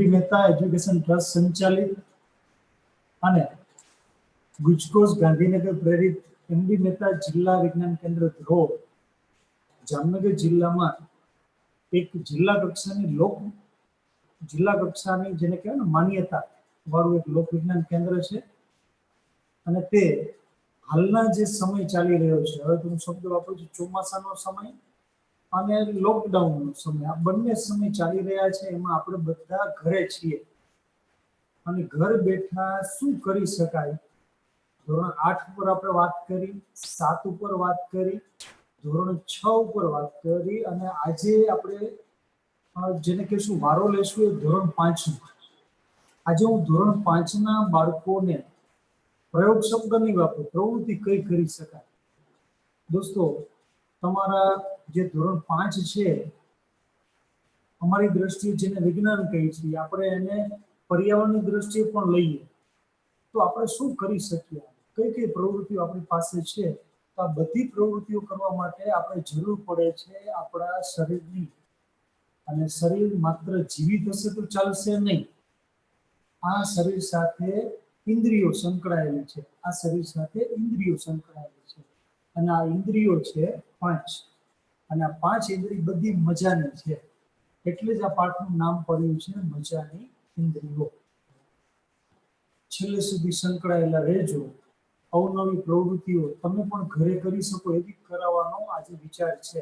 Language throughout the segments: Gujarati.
એમડી મહેતા એજ્યુકેશન ટ્રસ્ટ સંચાલિત અને ગુજકોઝ ગાંધીનગર પ્રેરિત એમડી મહેતા જિલ્લા વિજ્ઞાન કેન્દ્ર ધ્રોળ જામનગર જિલ્લામાં એક જિલ્લા કક્ષાની જેને કહેવાય ને માન્યતા વાળું એક લોક વિજ્ઞાન કેન્દ્ર છે અને તે હાલના જે સમય ચાલી રહ્યો છે, હવે તો હું શબ્દ વાપરું છું, ચોમાસાનો સમય અને લોકડાઉનનો સમય, આ બંને સમય ચાલી રહ્યા છે. એમાં આપણે બધા ઘરે છીએ અને ઘર બેઠા શું કરી શકાય, ધોરણ 8 ઉપર આપણે વાત કરી, 7 ઉપર વાત કરી, ધોરણ 6 ઉપર વાત કરી અને આજે આપણે જેને કહેશું વારો લેશું એ ધોરણ 5 નો. આજે હું ધોરણ 5 ના બાળકોને પ્રયોગ શબ્દ નહીં વાપરું, પ્રવૃત્તિ કઈ કરી શકાય. દોસ્તો, તમારા જે ધોરણ 5 છે, અમારી દ્રષ્ટિએ જેને વિજ્ઞાન કહીએ છીએ, આપણે એને પર્યાવરણની દ્રષ્ટિએ પણ લઈએ તો આપણે શું કરી શકીએ, કઈ કઈ પ્રવૃત્તિઓ આપણી પાસે છે. તો આ બધી પ્રવૃત્તિઓ કરવા માટે આપણે જરૂર પડે છે આપણા શરીરની. અને શરીર માત્ર જીવિત હશે તો ચાલશે નહીં. આ શરીર સાથે ઇન્દ્રિયો સંકળાયેલી છે, આ શરીર સાથે ઇન્દ્રિયો સંકળાયેલી છે અને આ ઇન્દ્રિયો છે 5 અને આ 5 ઇન્દ્રિય બધી મજાની છે. એટલે જ આ પાઠનું નામ પડ્યું છે મજાની ઇન્દ્રિયો. છેલ્લે સુધી સંકળાયેલા રહેજો. અવનવી પ્રવૃત્તિઓ તમે પણ ઘરે કરી શકો એવી કરાવવાનો આજે વિચાર છે.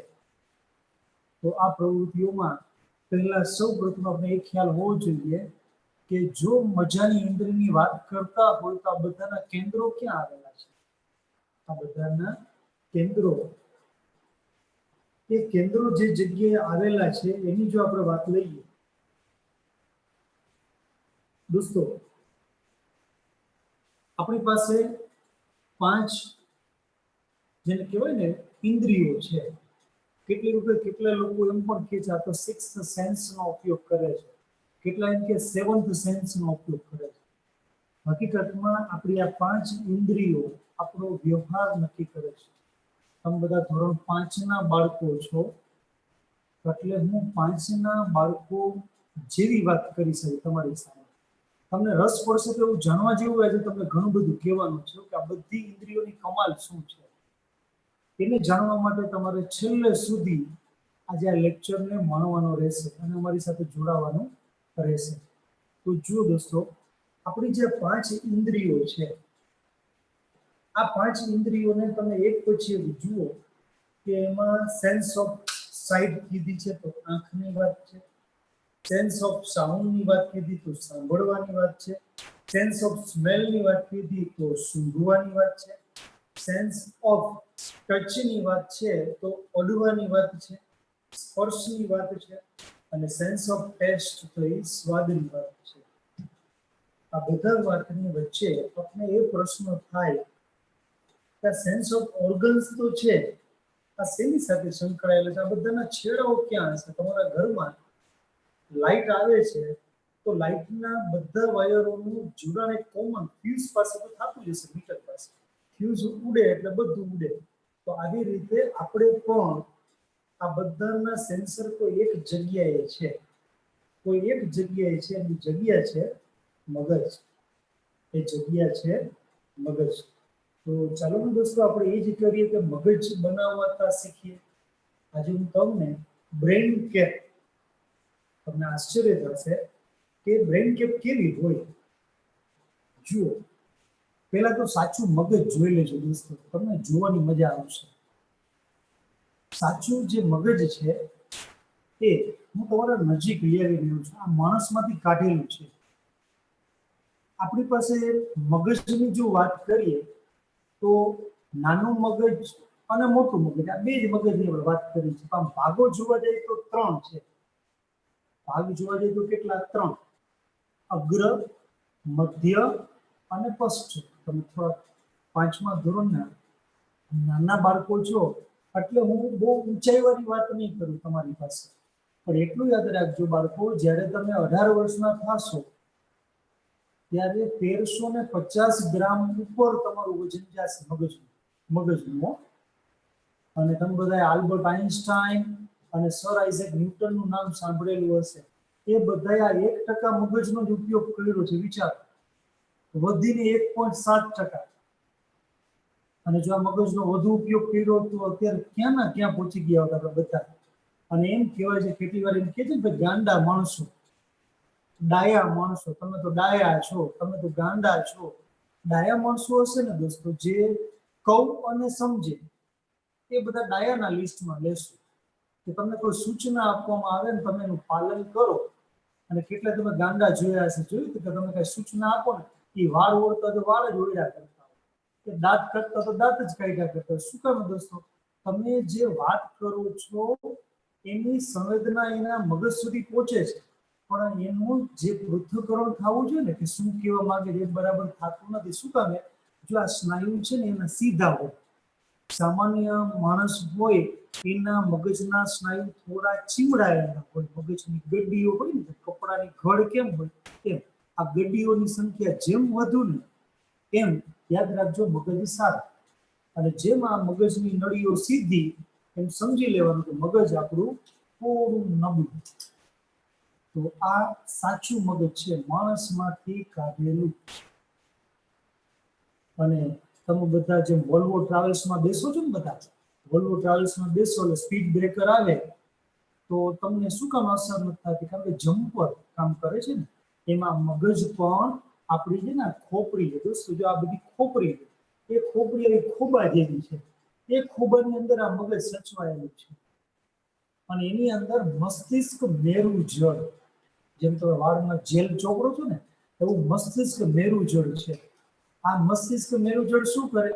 તો આ પ્રવૃત્તિઓમાં પહેલા સૌપ્રથમ આપણે એ ખ્યાલ હોવો જોઈએ કે જો મજાની ઇન્દ્રિયની વાત કરતા હોય તો આ બધાના કેન્દ્રો ક્યાં આવેલા છે? આ બધાના કેન્દ્રો, એ કેન્દ્રો જે જગ્યાએ આવેલા છે એની જો આપણે વાત લઈએ દોસ્તો, આપણી પાસે 5 જેને કહેવાય ને ઇન્દ્રિયો છે. કેટલા લોકો એમ પણ કહે છે આ તો 6th સેન્સનો ઉપયોગ કરે છે, કેટલા એમ કે 7th સેન્સનો ઉપયોગ કરે છે. હકીકતમાં આપણી આ 5 ઇન્દ્રિયો આપણો વ્યવહાર નક્કી કરે છે. તમે બધા ધોરણ 5 ના બાળકો છો, એટલે હું 5 ના બાળકો જેવી વાત કરી શકું તમારી સામે. તમને રસ પડશે તો એવું જાણવા જેવું હોય છે, તમને ઘણું બધું કહેવાનું છે કે આ બધી ઇન્દ્રિયોની કમાલ શું છે. એને જાણવા માટે તમારે છેલ્લે સુધી આજે આ લેક્ચરને માણવાનો રહેશે અને અમારી સાથે જોડાવાનું રહેશે. તો જુઓ દોસ્તો, આપણી જે 5 ઇન્દ્રિયો છે, આ 5 ઇન્દ્રિયોને તમે એક પછી એક જુઓ કે એમાં સેન્સ ઓફ સાઇટ કીધી છે તો આંખની વાત છે, સેન્સ ઓફ સાઉન્ડની વાત કીધી તો સાંભળવાની વાત છે, સેન્સ ઓફ સ્મેલની વાત કીધી તો સૂંઘવાની વાત છે, સેન્સ ઓફ ટચની વાત છે તો અડવાની વાત છે, સ્પર્શની વાત છે અને સેન્સ ઓફ ટેસ્ટ તો એ સ્વાદની વાત છે. આ બધા વાતની વચ્ચે આપણે એ પ્રશ્ન થાય કે સેન્સ ઓફ ઓર્ગન્સ તો છે, આ શેની સાથે સંકળાયેલા છે? આ બધાના છેડાઓ ક્યાં હશે? તમારા ઘરમાં લાઇટ આવે છે તો લાઇટના બધા વાયરોનું જોડાણ એક કોમન ફ્યુઝ પાસે તો થતું જ હશે, મીટર પાસે. ફ્યુઝ ઉડે એટલે બધું ઉડે. તો આવી રીતે આપણે પણ આ બધાના સેન્સર કોઈ એક જગ્યાએ છે, કોઈ એક જગ્યાએ છે, એની જગ્યા છે મગજ. એ જગ્યા છે મગજ. તો ચાલો ને દોસ્તો, આપણે એ જ કરીએ કે મગજ બનાવતા શીખીએ. આજે હું તમને બ્રેઇન કેપ, તમને આશ્ચર્ય થશે કે બ્રેઇન કેપ કેવી હોય. જુઓ, પહેલા તો સાચું મગજ જોઈ લેજો દોસ્તો, તમને જોવાની મજા આવશે. સાચું જે મગજ છે એ હું તમારા નજીક લઈ આવી રહ્યો છું. આ માણસમાંથી કાઢેલું છે. આપણી પાસે મગજની જો વાત કરીએ તો નાનું મગજ અને મોટું મગજ, આ બે જ મગજની આપણે વાત કરી છે. પણ ભાગો જોવા જઈએ તો 3 છે. ભાગ જોવા જઈએ તો કેટલા? 3. અગ્ર, મધ્ય અને પશ્ચ. તમે થોડા 5મા ધોરણના નાના બાળકો છો એટલે હું બહુ ઊંચાઈવાળી વાત નહીં કરું તમારી પાસે, પણ એટલું યાદ રાખજો બાળકો, જ્યારે તમે 18 વર્ષના થશો ત્યારે 1350 ગ્રામ ઉપર તમારું વજન જશે મગજનું. અને તમે બધાએ આલ્બર્ટ આઇન્સ્ટાઈન અને સર આઇઝેક ન્યૂટનનું નામ સાંભળેલું હશે. એ બધાએ આ 1% મગજનો જ ઉપયોગ કર્યો છે. વિચાર, વધીને 1.7%. અને જો આ મગજનો વધુ ઉપયોગ કર્યો તો અત્યારે ક્યાં ના ક્યાં પહોંચી ગયા હતા આપણે બધા. અને એમ કહેવાય છે, કેટલી વાર એમ કહે છે ને, ગાંડા માણસો, ડાયા માણસો, તમે તો ડાયા છો, તમે તો ગાંડા છો. ડાયા માણસો હશે ને દોસ્તો, જે કહું અને સમજે, એ બધા ડાયાના લિસ્ટમાં લેશું. કે તમને કોઈ સૂચના આપવામાં આવે ને તમે એનું પાલન કરો. અને કેટલા તમે ગાંડા જોયા હશે, જોયું કે તમે કઈ સૂચના આપો ને, એ વાળ ઓળતા તો વાળ જ ઓળ્યા કરતા હોય, કે દાંત કાઢતા તો દાંત જ કાઢ્યા કરતા હોય. શું કામ દોસ્તો? તમે જે વાત કરો છો એની સંવેદના એના મગજ સુધી પહોંચે છે, પણ એનું જે પૃથ્થકરણ થવું જોઈએ ને, કે શું કહેવા માંગે છે, એ બરાબર થતું નથી. શું કામે? જો આ સ્નાયુ છે ને એના સીધા હોય. સામાન્ય માણસ હોય એના મગજના સ્નાયુ થોડા ચીમડાયેલા હોય. મગજની ગड्डीઓ હોય ને, કપડાની ઘડ કેમ હોય એમ આ ગड्डीઓની સંખ્યા જેમ વધુ ને એમ યાદ રાખજો મગજ સારું. અને જેમ આ મગજની નળીઓ સીધી, એમ સમજી લેવાનું કે મગજ આપણું થોડું નબળું. તો આ સાચું મગજ છે, માણસમાંથી કાઢેલું. અને તમે બધા જેમ વોલ્વો ટ્રાવેલ્સમાં બેસો છો ને, બધા વોલ્વો ટ્રાવેલ્સમાં બેસો એટલે સ્પીડ બ્રેકર આવે તો તમને શું કામ અસર નથી થતી? કારણ કે જમ્પર કામ કરે છે ને, એમાં મગજ પણ આપણી છે ને ખોપરી છે દોસ્તો. જો આ બધી ખોપરી છે, એ ખોપરી એ ખોબા જેવી છે. એ ખોબાની અંદર આ મગજ સચવાયેલું છે. અને એની અંદર મસ્તિષ્ક મેરુ જળ, જેમ તમે વાળમાં જેલ ચોપડો છો ને, એવું મસ્તિષ્ક મેરુ જળ છે. આ મસ્તિષ્ક મેરુ જળ શું કરે?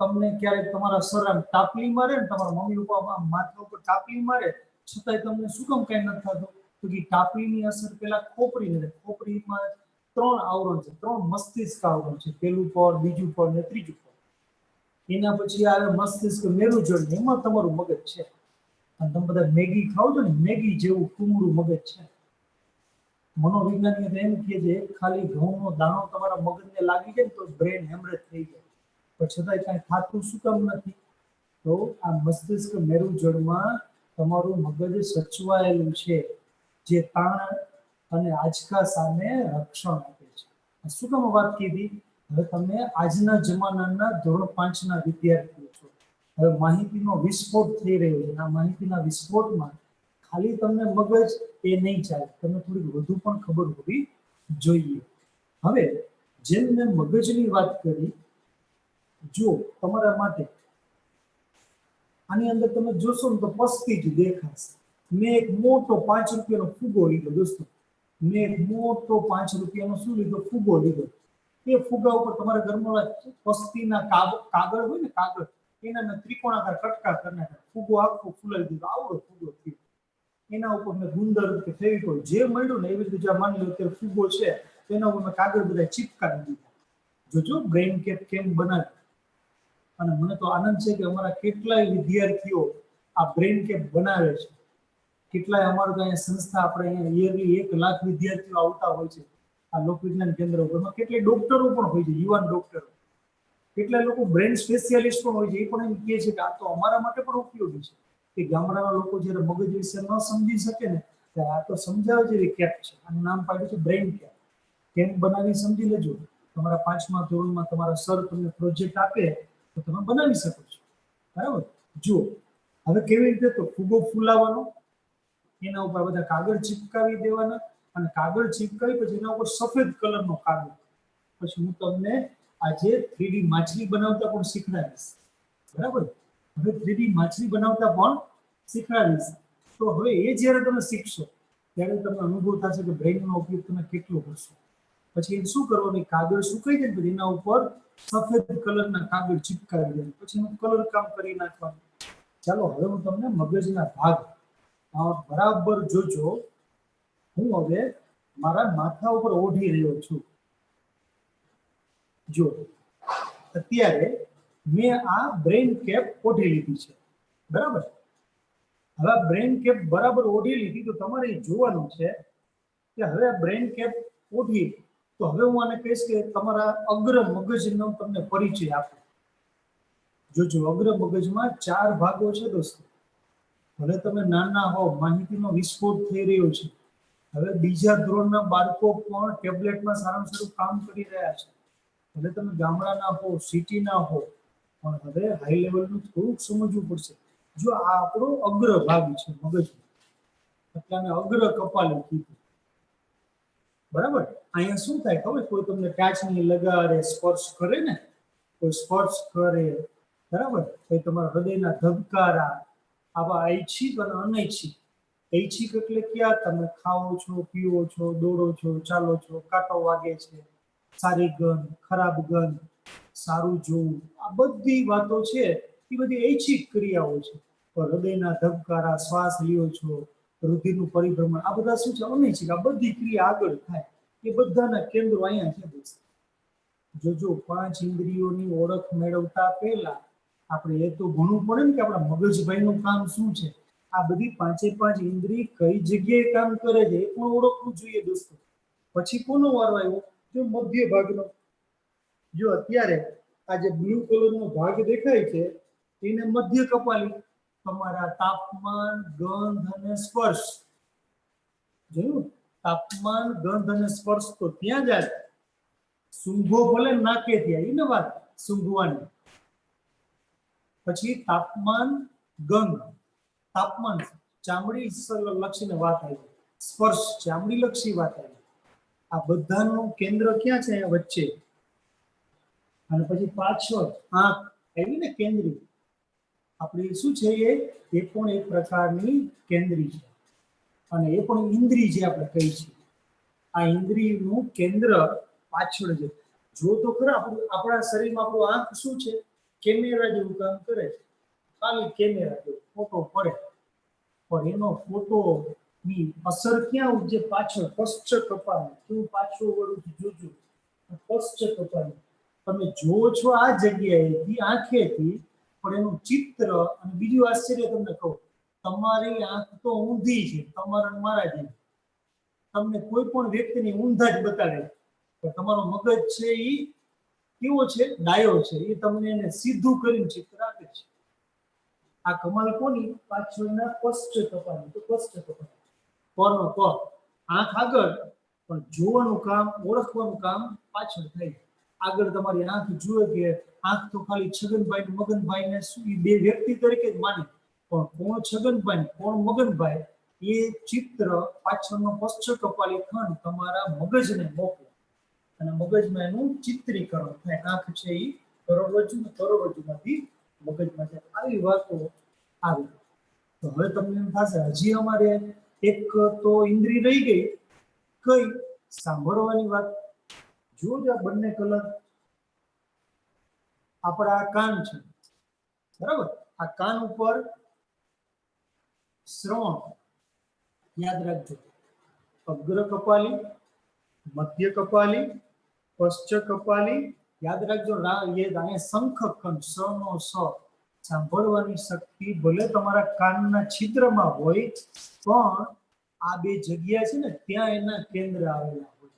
તમને ક્યારેક તમારા સર ટાપલી મારે ને, તમારા મમ્મી પપ્પા માથા ઉપર ટાપલી મારે, છતાંય તમને શું કામ કઈ નથી થતું? તો કે ટાપલીની અસર પેલા ખોપરી ને, ખોપરીમાં 3 આવરણ છે, 3 મસ્તિષ્ક આવરણ છે. પેલું પડ, બીજું પડ ને ત્રીજું પડ. એના પછી આવે મસ્તિષ્ક મેરુ જળ, એમાં તમારું મગજ છે. અને તમે બધા મેગી ખાવ છો ને, મેગી જેવું કુમળું મગજ છે. મનોવૈજ્ઞાનિકો એમ કહે છે, ખાલી ઘઉંનો દાણો તમારા મગજને લાગી જાય તો બ્રેન હેમરેજ થઈ જાય, પણ છતાંય કાંઈ થાતું શું કામ નથી? તો આ મસ્તિષ્ક મેરુ જળમાં તમારું મગજ સચવાયેલું છે, જે તાણ અને આંચકા સામે રક્ષણ આપે છે. શું કામ વાત કીધી? હવે તમે આજના જમાનાના ધોરણ 5ના વિદ્યાર્થીઓ છો. હવે માહિતીનો વિસ્ફોટ થઈ રહ્યો છે. આ માહિતીના વિસ્ફોટમાં ખાલી તમને મગજ એ નહીં ચાલે, તમને થોડીક વધુ પણ ખબર હોવી જોઈએ. હવે જેમ મેં મગજની વાત કરી, જો તમારા માટે આની અંદર તમે જોશો ને તો પસ્તી જ દેખાશે. મેં એક મોટો 5 રૂપિયાનો ફુગ્ગો લીધો દોસ્તો. મેં એક મોટો 5 રૂપિયાનો શું લીધો? ફુગ્ગો લીધો. એ ફુગ્ગા ઉપર તમારા ઘરમાં પસ્તીના કાગળ હોય ને, કાગળ, એના મેં ત્રિકોણાકાર કટકા કરી નાખ્યા. ફુગ્ગો આખો ફૂલાઈ દીધો, આવડો ફુગ્ગો થયો. એના ઉપર મેં ગુંદર કે ફેવિકોલ જે મળ્યું ને એવી રીતે, જો માની લો અત્યારે ફુગ્ગો છે, એના ઉપર મેં કાગળ બધા ચીપકાવી દીધા. જોજો બ્રેઇન કેપ કેમ બનાવે. અને મને તો આનંદ છે કે અમારા કેટલાય વિદ્યાર્થીઓ આ બ્રેઇન કેપ બનાવે છે. કેટલાય અમારું તો અહીંયા સંસ્થા, આપણે અહીંયા યરલી 1 લાખ વિદ્યાર્થીઓ આવતા હોય છે આ લોકવિજ્ઞાન કેન્દ્ર ઉપર. કેટલાય ડોક્ટરો પણ હોય છે, યુવાન ડોક્ટરો. કેટલાય લોકો બ્રેન સ્પેશિયાલિસ્ટ પણ હોય છે. એ પણ એમ કહે છે કે આ તો અમારા માટે પણ ઉપયોગી છે. કે ગામડાના લોકો જ્યારે મગજ વિશે ન સમજી શકે ને, ત્યારે આ તો સમજાવે જેવી કેપ છે. આનું નામ પાડ્યું છે બ્રેઇન કેપ. કેમ બનાવી સમજી લેજો. તમારા 5મા ધોરણમાં તમારા સર તમને પ્રોજેક્ટ આપે તો તમે બનાવી શકો છો, બરાબર? જુઓ હવે કેવી રીતે, તો ફુગ્ગો ફૂલાવાનો, એના ઉપર બધા કાગળ ચિપકાવી દેવાના, અને કાગળ ચિપકાવી પછી એના ઉપર સફેદ કલરનો કાગળ. પછી હું તમને આજે 3D માછલી બનાવતા પણ શીખડાવીશ, બરાબર? હવે 3D માછલી બનાવતા પણ શીખડાવીશ. તો હવે એ જ્યારે તમે શીખશો ત્યારે તમને અનુભવ થશે કે બ્રેઇનનો ઉપયોગ તમે કેટલો કરશો. પછી એ શું કરવાનું? કાગળ સુકાઈ જાય પછી એના ઉપર સફેદ કલરના કાગળ ચિપકાવી દેવાનું, પછી એનું કલર કામ કરી નાખવાનું. ચાલો હવે હું તમને મગજના ભાગ બરાબર જોજો. હું હવે મારા માથા ઉપર ઓઢી રહ્યો છું. જો અત્યારે મેં આ બ્રેઇન કેપ ઓઢી લીધી છે, બરાબર? હવે બ્રેઇન કેપ બરાબર ઓઢી લીધી તો તમારે જોવાનું છે કે હવે બ્રેઇન કેપ ઓઢી તો હવે હું આને કહીશ કે તમારા અગ્ર મગજનો તમને પરિચય આપો. જોજો અગ્ર મગજમાં 4 ભાગો છે દોસ્તો. ભલે તમે નાના હો, માહિતીનો વિસ્ફોટ થઈ રહ્યો છે, હવે બીજા ધોરણના બાળકો પણ ટેબ્લેટમાં સારામાં સારું કામ કરી રહ્યા છે. ભલે તમે ગામડાના હો, સિટીના હો, પણ હવે હાઈ લેવલનું થોડુંક સમજવું પડશે. જો આ આપણો અગ્ર ભાગ છે મગજ, એટલે આને અગ્ર કપાલી કીધું. બરાબર. અહીંયા શું થાય ખબર? કોઈ તમને કાચની લગાડે, સ્પર્શ કરે ને, કોઈ સ્પર્શ કરે, બરાબર, પછી તમારા હૃદયના ધબકારા, આવા ઐચ્છિક અને અનૈચ્છિક. ઐચ્છિક એટલે ક્યાં? તમે ખાઓ છો, પીવો છો, દોડો છો, ચાલો છો, કાંટો વાગે છે, સારી ગંધ, ખરાબ ગંધ, સારું જોવું, આ બધી વાતો છે એ બધી ઐચ્છિક ક્રિયાઓ છે. પણ હૃદયના ધબકારા, શ્વાસ લ્યો છો, રુધિરનું પરિભ્રમણ, આ બધા શું છે? અનૈચ્છિક. આ બધી ક્રિયા આગળ થાય એ બધાના કેન્દ્રો અહીંયા છે. જોજો, 5 ઇન્દ્રિયોની ઓળખ મેળવતા પહેલા આપણે એ તો ભણવું પડે ને કે આપણા મગજભાઈનું કામ શું છે. આ બધી 5 ઇન્દ્રિય કઈ જગ્યાએ કામ કરે છે એ પણ ઓળખવું જોઈએ દોસ્તો. પછી કોનો વારો આવ્યો? જો મધ્ય ભાગનો. જો અત્યારે આ જે બ્લુ કલરનો ભાગ દેખાય છે એને મધ્ય કપાલી. તમારા તાપમાન, ગંધ અને સ્પર્શ, જોયું? તાપમાન, ગંધ અને સ્પર્શ તો ત્યાં જાય. સૂંઘો ભલે નાકે ત્યાં, એને વાત સૂંઘવાની. પછી તાપમાન, ગંધ. તાપમાન ચામડી લક્ષીને વાત આવી, સ્પર્શ ચામડી લક્ષી વાત આવી. આ બધાનું કેન્દ્ર ક્યાં છે? વચ્ચે. અને પછી પાછળ આંખ આવી ને, કેન્દ્રી. આપણી શું છે એ પણ એક પ્રકારની કેન્દ્રી છે, અને એ પણ ઇન્દ્રિય જે આપણે કહી છીએ. આ ઇન્દ્રિયનું કેન્દ્ર પાછળ છે. જો તો ખરા આપણા શરીરમાં આપણું આંખ શું છે? કેમેરા જેવું કામ કરે છે. ખાલી કેમેરા જેવું ફોટો પડે, પણ એનો ફોટો ની અસર ક્યાં ઉપજે? પાછળ પશ્ચ કપાલી. કેવું પાછળ વળું જોજો, પશ્ચ કપાલી. તમે જોવો છો આ જગ્યાએથી, આંખેથી, પણ એનું ચિત્ર. અને બીજું આશ્ચર્ય તમને કહું, તમારી આંખ તો ઊંધી છે, તમારા મારા જેવી. તમને કોઈ પણ વ્યક્તિની ઊંધા જ બતાવે, પણ તમારો મગજ છે એ કેવો છે? ડાયો છે. એ તમને એને સીધું કરીને ચિત્ર આપે છે. આ કમાલ કોની? પાછળના પશ્ચ કપાલી. તો પશ્ચ કપાલી પરનો પ, આંખ આગળ, પણ જોવાનું કામ, ઓળખવાનું કામ પાછળ થાય. આગળ તમારી આંખ જુએ કે આંખ તો ખાલી છગનભાઈ ને મગનભાઈ ને શું બે વ્યક્તિ તરીકે જ માને, પણ કોણ છગનભાઈ કોણ મગનભાઈ એ ચિત્ર પાછળનો પશ્ચ કપાલી ખંડ તમારા મગજને મોકલે, અને મગજમાં એનું ચિત્રીકરણ થાય. આંખ છે એ કરોડરજ્જુ ને કરોડરજ્જુમાંથી મગજમાં છે. આવી વાતો આવી. તો હવે તમને એમ થશે હજી અમારે એક તો ઇન્દ્રિય રહી ગઈ. કઈ? સાંભળવાની વાત. જો આ બંને કલર આપણા કાન છે, બરાબર. આ કાન ઉપર શ્રવણ યાદ રાખજો. અગ્ર કપાલી, મધ્ય કપાલી, પશ્ચ કપાલી. યાદ રાખજો. અહીંયા શંખ ખંડ, સ નો સ. સાંભળવાની શક્તિ ભલે તમારા કાનના છિદ્રમાં હોય, પણ આ બે જગ્યા છે ને ત્યાં એના કેન્દ્ર આવેલા હોય.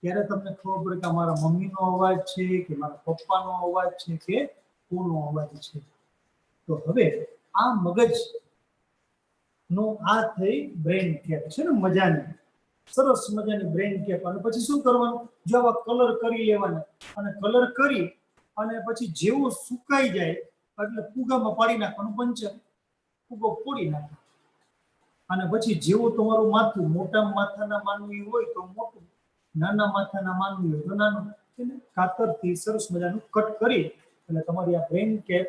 ત્યારે તમને ખબર પડે કે મારા મમ્મીનો અવાજ છે કે મારા પપ્પાનો અવાજ છે કે કોનો અવાજ છે. તો હવે આ મગજ નો આ થઈ બ્રેન કેપ છે ને, મજાની સરસ મજાની બ્રેન કેપ. અને પછી શું કરવાનું? જો આવા કલર કરી લેવાના, અને કલર કરી અને પછી જેવું સુકાઈ જાય એટલે ફુગામાં પાડી નાખવાનું. પંચર ફુગો ફોડી નાખવાનો. અને પછી જેવું તમારું માથું, મોટા માથાના માનવી હોય તો મોટું, નાના માથાના માનવી હોય તો નાનું, કાતરથી સરસ મજાનું કટ કરી એટલે તમારી આ બ્રેન કેપ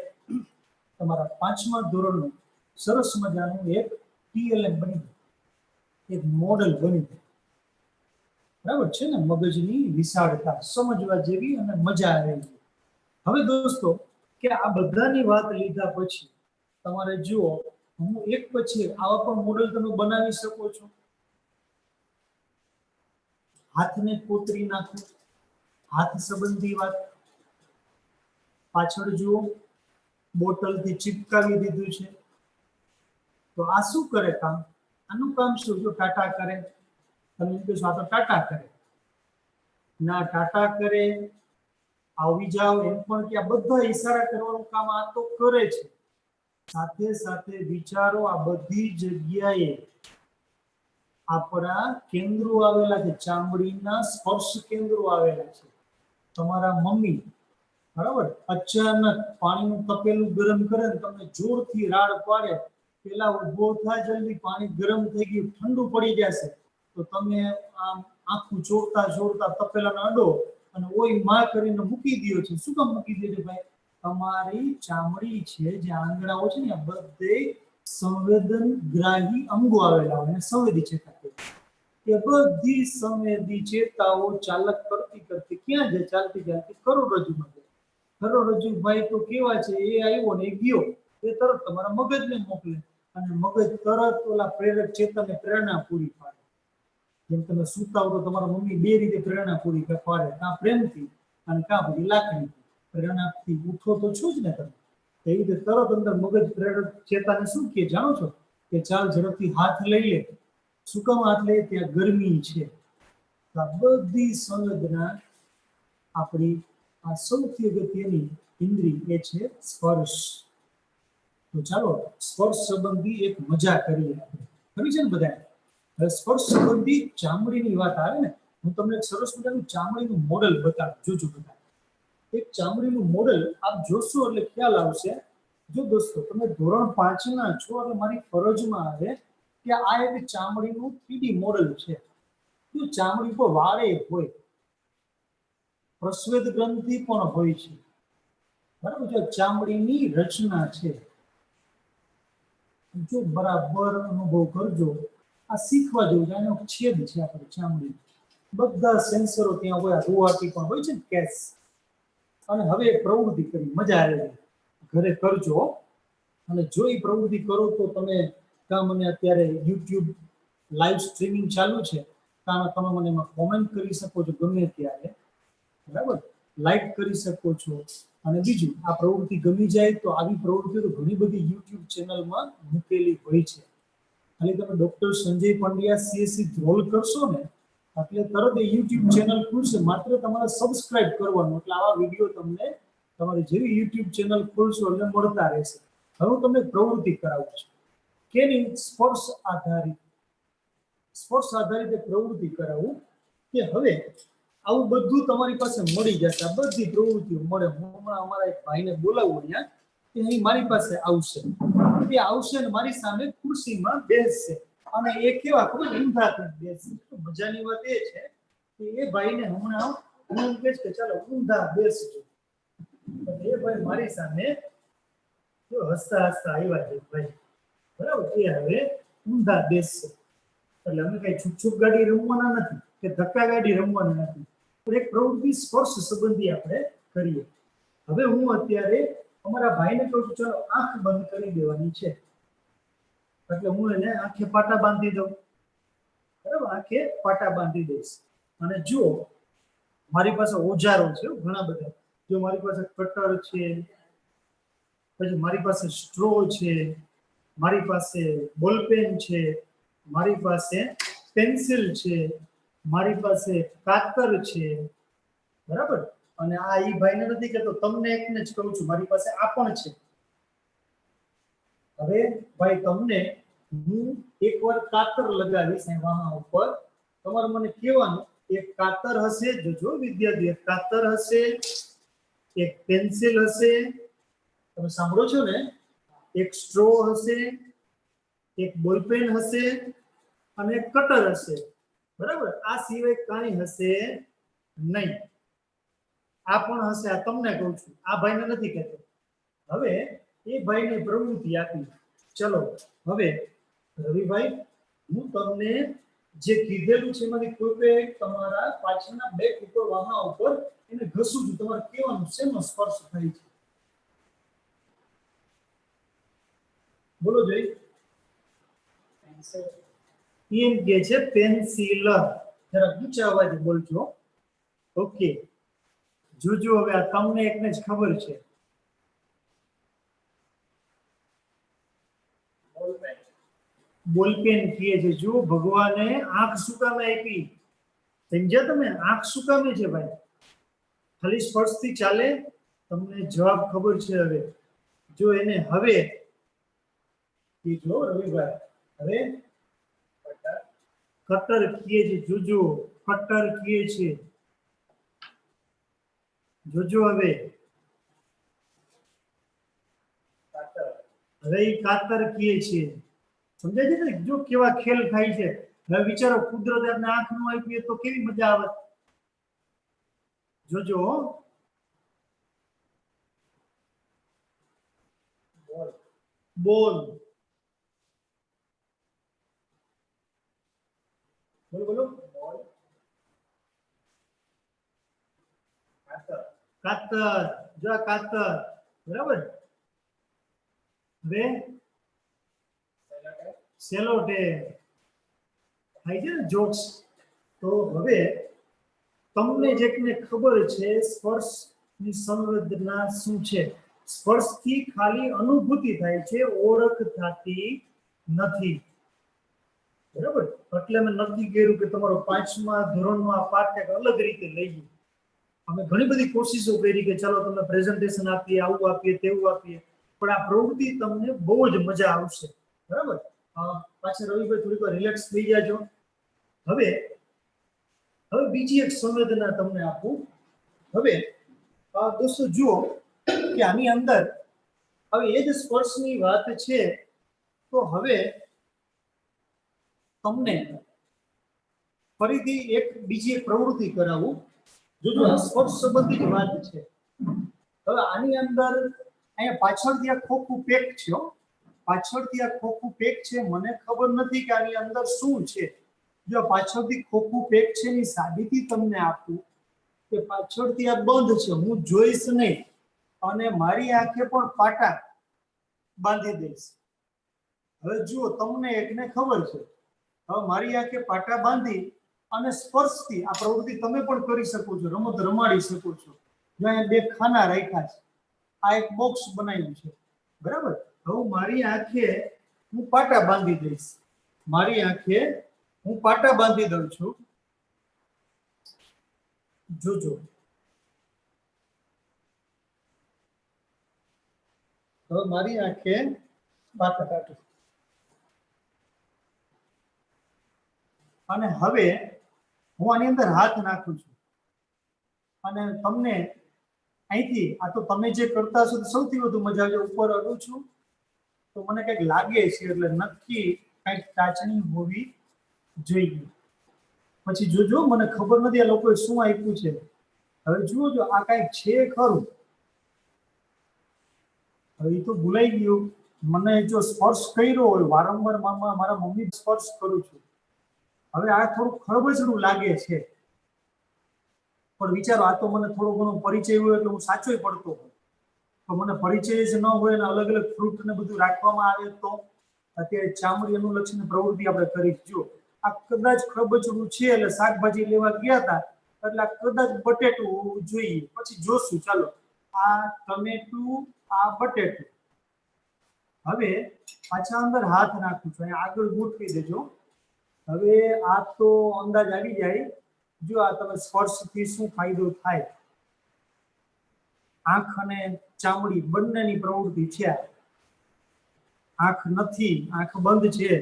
તમારા 5મા ધોરણનું સરસ મજાનું એક TLM બની જાય, એક મોડલ બની જાય. બરાબર છે ને? મગજની વિશાળતા સમજવા જેવી અને મજા આવે. હવે દોસ્તો કે આ બધાની વાત લીધા પછી તમારે જુઓ, હું એક પછી આવા પણ મોડલ તમે બનાવી શકો છો. હાથને કોતરી નાખો, હાથ સંબંધી વાત. પાછળ જુઓ, બોટલથી ચિપકાવી દીધું છે. તો આ શું કરે કામ? આનું કામ શું? જો ટાટા કરે, તમે કહેશો આ તો ટાટા કરે. ના, ટાટા કરે, આવી જાવ એમ પણ કે આ બધા ઈશારા કરવાનું કામ આ તો કરે છે. સાથે સાથે વિચારો આ બધી જગ્યાએ આપણા કેન્દ્રો આવેલા છે, ચામડીના સ્પર્શ કેન્દ્રો આવેલા છે. તમારા મમ્મી બરાબર અચાનક પાણીનું તપેલું ગરમ કરે ને તમને જોરથી રાડ પાડે, પેલા ઊભો થાય, જલ્દી પાણી ગરમ થઈ ગયું, ઠંડુ પડી જશે, તો તમે આમ આખું ચોરતા ચોરતા તપેલાને અડો અને ઓય માં કરીને મૂકી દો છો. શું કામ મૂકી દો છો ભાઈ? તમારી ચામડી છે, જે આંગળાઓ છે ને, બધે સંવેદનગ્રાહી અંગો આવેલા હોય અને સંવેદી ચેતા કે બધી સંવેદી ચેતાઓ ચાલક કરતી કરતી ક્યાં જાય? ચાલતી ચાલતી કરોડરજ્જુમાં જાય. કરોડરજ્જુ ભાઈ તો કેવા છે, એ આવ્યો ને એ ગયો, એ તરત તમારા મગજને મોકલે અને મગજ તરત ઓલા પ્રેરક ચેતનને પ્રેરણા પૂરી પાડે. જેમ તમે સૂતા હો તો તમારા મમ્મી બે રીતે પ્રેરણા પૂરી પાડે, કાં પ્રેમથી અને કાં પછી લાકડીથી. પ્રેરણાથી ઉઠો તો છો જ ને તમે, એ રીતે તરત અંદર મગજ પ્રેરક ચેતાને શું કહે જાણો છો? કે ચાલ ઝડપથી હાથ લઈ લે. શું કામ હાથ લે? ત્યાં ગરમી છે. આ બધી સંવેદના આપણી આ સૌથી અગત્યની ઇન્દ્રિય એ છે સ્પર્શ. તો ચાલો સ્પર્શ સંબંધી એક મજા કરીએ. ખરી છે ને બધા? હવે સ્પર્શ સંબંધી ચામડીની વાત આવે ને, હું તમને એક સરસ મજાનું ચામડીનું મોડલ બતાવું. જોજો બધા, એક ચામડીનું મોડલ આપ જોશો એટલે ખ્યાલ આવશે. જો દોસ્તો તમે ધોરણ 5 ના છો એટલે મારી ફરજમાં આવે કે આ એક ચામડીનું 3D મોડલ છે. જો ચામડી પર વાળે હોય, પ્રસ્વેદ ગ્રંથિ પણ હોય છે, બરાબર છે, ચામડીની રચના છે. જો બરાબર અનુભવ કરજો, આ શીખવા જેવું છે. આનો છેદ છે આપણી ચામડી, બધા સેન્સરો ત્યાં હોય, રૂવાટી પણ હોય છે ને, કેસ. અને હવે એક પ્રવૃત્તિ કરી, મજા આવે, ઘરે કરજો. અને જો એ પ્રવૃત્તિ કરો તો તમે કાં મને અત્યારે યુટ્યુબ લાઈવ સ્ટ્રીમિંગ ચાલુ છે, કાં તમે મને એમાં કોમેન્ટ કરી શકો છો ગમે ત્યારે, બરાબર, લાઈક કરી શકો છો. અને બીજું, આ પ્રવૃત્તિ ગમી જાય તો આવી પ્રવૃત્તિઓ તો ઘણી બધી યુટ્યુબ ચેનલમાં મૂકેલી હોય છે. ખાલી તમે ડોક્ટર સંજય પંડ્યા CSC ધ્રોલ કરશો ને એટલે તરત એ યુટ્યુબ ચેનલ ખુલશે. માત્ર તમારે સબસ્ક્રાઇબ કરવાનું, એટલે આવા વિડીયો તમને તમારી જેવી યુટ્યુબ ચેનલ ખોલશો એટલે મળતા રહેશે. હવે હું તમને પ્રવૃત્તિ કરાવું છું. કેની? સ્પર્શ આધારિત પ્રવૃત્તિ કરાવું કે હવે આવું બધું તમારી પાસે મળી જશે. આ બધી પ્રવૃત્તિઓ મળે. હું હમણાં અમારા એક ભાઈને બોલાવું અહીંયા, કે અહીં મારી પાસે આવશે. એ આવશે ને મારી સામે ખુરશીમાં બેસશે અને એ કેવા ખબર ઊંધા થઈને બેસશે. મજાની વાત એ છે કે એ ભાઈને હમણાં હું એમ કહીશ કે ચાલો ઊંધા બેસજો, એ ભાઈ મારી સામે જો હસતા હસતા આવ્યા છે ભાઈ, બરાબર. એ હવે ઊંધા બેસશે. એટલે અમે કઈ છૂક ગાડી રમવાના નથી કે ધક્કા ગાડી રમવાના નથી, પણ એક પ્રવૃત્તિ સ્પર્શ સંબંધી આપણે કરીએ. હવે હું અત્યારે અમારા ભાઈને કહું છું ચાલો આંખ બંધ કરી દેવાની છે, એટલે હું એને આંખે પાટા બાંધી દઉં, બરાબર, આંખે પાટા બાંધી દઈશ. અને જો મારી પાસે ઓજારો છે ઘણા બધા, જો મારી પાસે કટર છે, પછી મારી પાસે સ્ટ્રો છે, મારી પાસે બોલપેન છે, મારી પાસે પેન્સિલ છે, મારી પાસે કાતર છે, બરાબર. અને આ ઈ ભાઈને નથી કહેતો, તમને એકને જ કહું છું, મારી પાસે આ પણ છે. હવે ભાઈ તમને હું એકવાર કાતર લગાવીશ વાહા ઉપર, તમારે મને કહેવાનું એક કાતર હશે, જોજો વિદ્યાર્થી, એક કાતર હશે, એક પેન્સિલ હશે, તમે સાંભળો છો ને, એક સ્ટ્રો હશે, એક બોલપેન હશે અને એક કટર હશે, બરાબર. આ સિવાય કાંઈ હશે નહીં. આ પણ હશે, આ તમને કહું છું, આ ભાઈને નથી કહેતો. હવે એ ભાઈને પ્રવૃત્તિ આપી. ચલો હવે રવિભાઈ, હું તમને જે કીધેલું છે એમાંથી કોઈ તમારા પાછળના બેક ઉપર વાહા ઉપર એને ઘસું છું. તમારે કહેવાનું શેનો સ્પર્શ થાય છે, બોલો જોઈ. એમ કે છે પેન્સિલ. જરા ઊંચા અવાજે બોલજો. ઓકે, જોજો હવે આ તમને એકને જ ખબર છે. બોલપેન કહે છે. જો ભગવાને આંખ શું કામે આપી? સમજ્યા તમે? આંખ શું કામે છે ભાઈ? ખાલી સ્પર્શથી ચાલે? તમને જવાબ ખબર છે. હવે જો એને હવે જો રવિભાઈ હવે કટર કીએ છે જોજો કટર કીએ છે જોજો હવે હવે કાતર કીએ છે સમજાય છે ને જો કેવા ખેલ થાય છે હવે વિચારો કુદરત આપણે આંખ નું આપીએ તો કેવી મજા આવે જોજો બોલ બોલો બોલો બોલ કાતર કાતર જો કાતર બરાબર હવે સેલોટેપ થાય છે ને જોક્સ તો હવે તમને જેને ખબર છે સ્પર્શની સંવેદના શું છે સ્પર્શથી ખાલી અનુભૂતિ થાય છે ઓળખ થતી નથી બરાબર એટલે મેં નક્કી કર્યું કે તમારો 5મા ધોરણનો આ પાઠ એક અલગ રીતે લઈ ગયો અમે ઘણી બધી કોશિશો કરી કે ચાલો તમને પ્રેઝન્ટેશન આપીએ આવું આપીએ તેવું આપીએ પણ આ પ્રવૃત્તિ તમને બહુ જ મજા આવશે બરાબર પાછા રવિભાઈ થોડીક વાર રિલેક્સ થઈ જાજો હવે બીજી એક સંવેદના તમને આપું હવે દોસ્તો જુઓ કે આની અંદર હવે એ જ સ્પર્શની વાત છે તો હવે તમને ફરીથી એક બીજી એક પ્રવૃત્તિ કરાવું જોજો આ સ્પર્શ સંબંધિત વાત છે હવે આની અંદર અહીંયા પાછળથી આ ખોખું પેક છે પાછળથી આ ખોખું પેક છે મને ખબર નથી કે આની અંદર શું છે જો પાછળથી ખોખું પેક છે ની સાબિતી તમને આપું કે પાછળથી આ બંધ છે હું જોઈશ નહીં અને મારી આંખે પણ પાટા બાંધી દઈશ હવે જુઓ તમને એકને ખબર છે હવે મારી આંખે પાટા બાંધી અને સ્પર્શથી આ પ્રવૃત્તિ તમે પણ કરી શકો છો રમત રમાડી શકો છો જ્યાં બે ખાના રાખ્યા છે આ એક બોક્સ બનાવ્યું છે બરાબર હવે મારી આંખે હું પાટા બાંધી દઈશ મારી આંખે હું પાટા બાંધી દઉં છું જોજો હવે મારી આંખે પાટા કાઢું અને હવે હું આની અંદર હાથ નાખું છું અને તમને અહીંથી આ તો તમે જે કરતા હશો તો સૌથી વધુ મજા આવે ઉપર અડું છું તો મને કંઈક લાગે છે એટલે નક્કી કંઈક ચાચણી હોવી જોઈએ પછી જોજો મને ખબર નથી આ લોકોએ શું આપ્યું છે હવે જુઓ જો આ કંઈક છે ખરું હવે એ તો ભૂલાઈ ગયું મને જો સ્પર્શ કર્યો હોય વારંવાર મારા મમ્મી સ્પર્શ કરું છું હવે આ થોડું ખળબચડું લાગે છે પણ વિચારો આ તો મને થોડો ઘણો પરિચય હોય એટલે હું સાચો પડતો હોય તો મને પરિચય જ ન હોય અને અલગ અલગ ફ્રૂટ ને બધું રાખવામાં આવે તો અત્યારે ચામડી અનુલક્ષીને પ્રવૃત્તિ આપણે કરી જો આ કદાચ ખળબચડું છે એટલે શાકભાજી લેવા ગયા હતા એટલે આ કદાચ બટેટું જોઈએ પછી જોશું ચાલો આ ટમેટું આ બટેટું હવે પાછા અંદર હાથ નાખું છું અહીંયા આગળ ગોઠવી દેજો હવે આ તો અંદાજ આવી જાય જો આ તમે સ્પર્શથી શું ફાયદો થાય આંખ અને ચામડી બંનેની પ્રવૃત્તિ છે આંખ નથી આંખ બંધ છે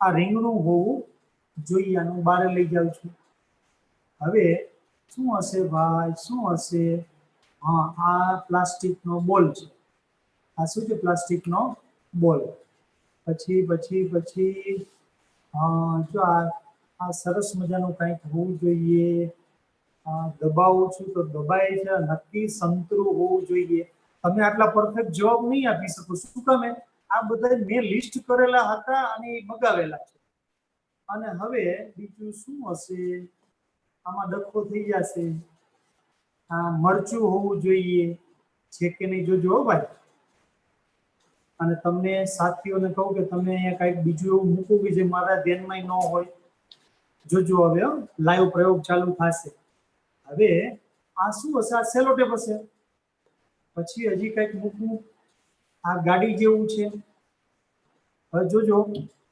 આ રીંગણું હોવું જોઈએ આનું બહાર લઈ જાઉં છું હવે શું હશે ભાઈ શું હશે હા આ પ્લાસ્ટિકનો બોલ છે આ શું છે પ્લાસ્ટિકનો બોલ પછી જો આ સરસ મજાનું કંઈક હોવું જોઈએ દબાવું છું તો દબાય છે નક્કી સંતરું હોવું જોઈએ તમે આટલા પરફેક્ટ જવાબ નહીં આપી શકો શું તમે આ બધા મેં લિસ્ટ કરેલા હતા અને એ મગાવેલા છે અને હવે બીજું શું હશે આમાં ડખો થઈ જશે આ મરચું હોવું જોઈએ છે કે નહીં જોજો ભાઈ અને તમને સાથીઓને કહું કે તમે અહીંયા કંઈક બીજું એવું મૂકવું કે જે મારા ધ્યાનમાં ન હોય જોજો હવે લાઈવ પ્રયોગ ચાલુ થશે હવે આ શું હશે આ સેલોટેપ હશે પછી હજી કંઈક મૂકવું આ ગાડી જેવું છે હવે જોજો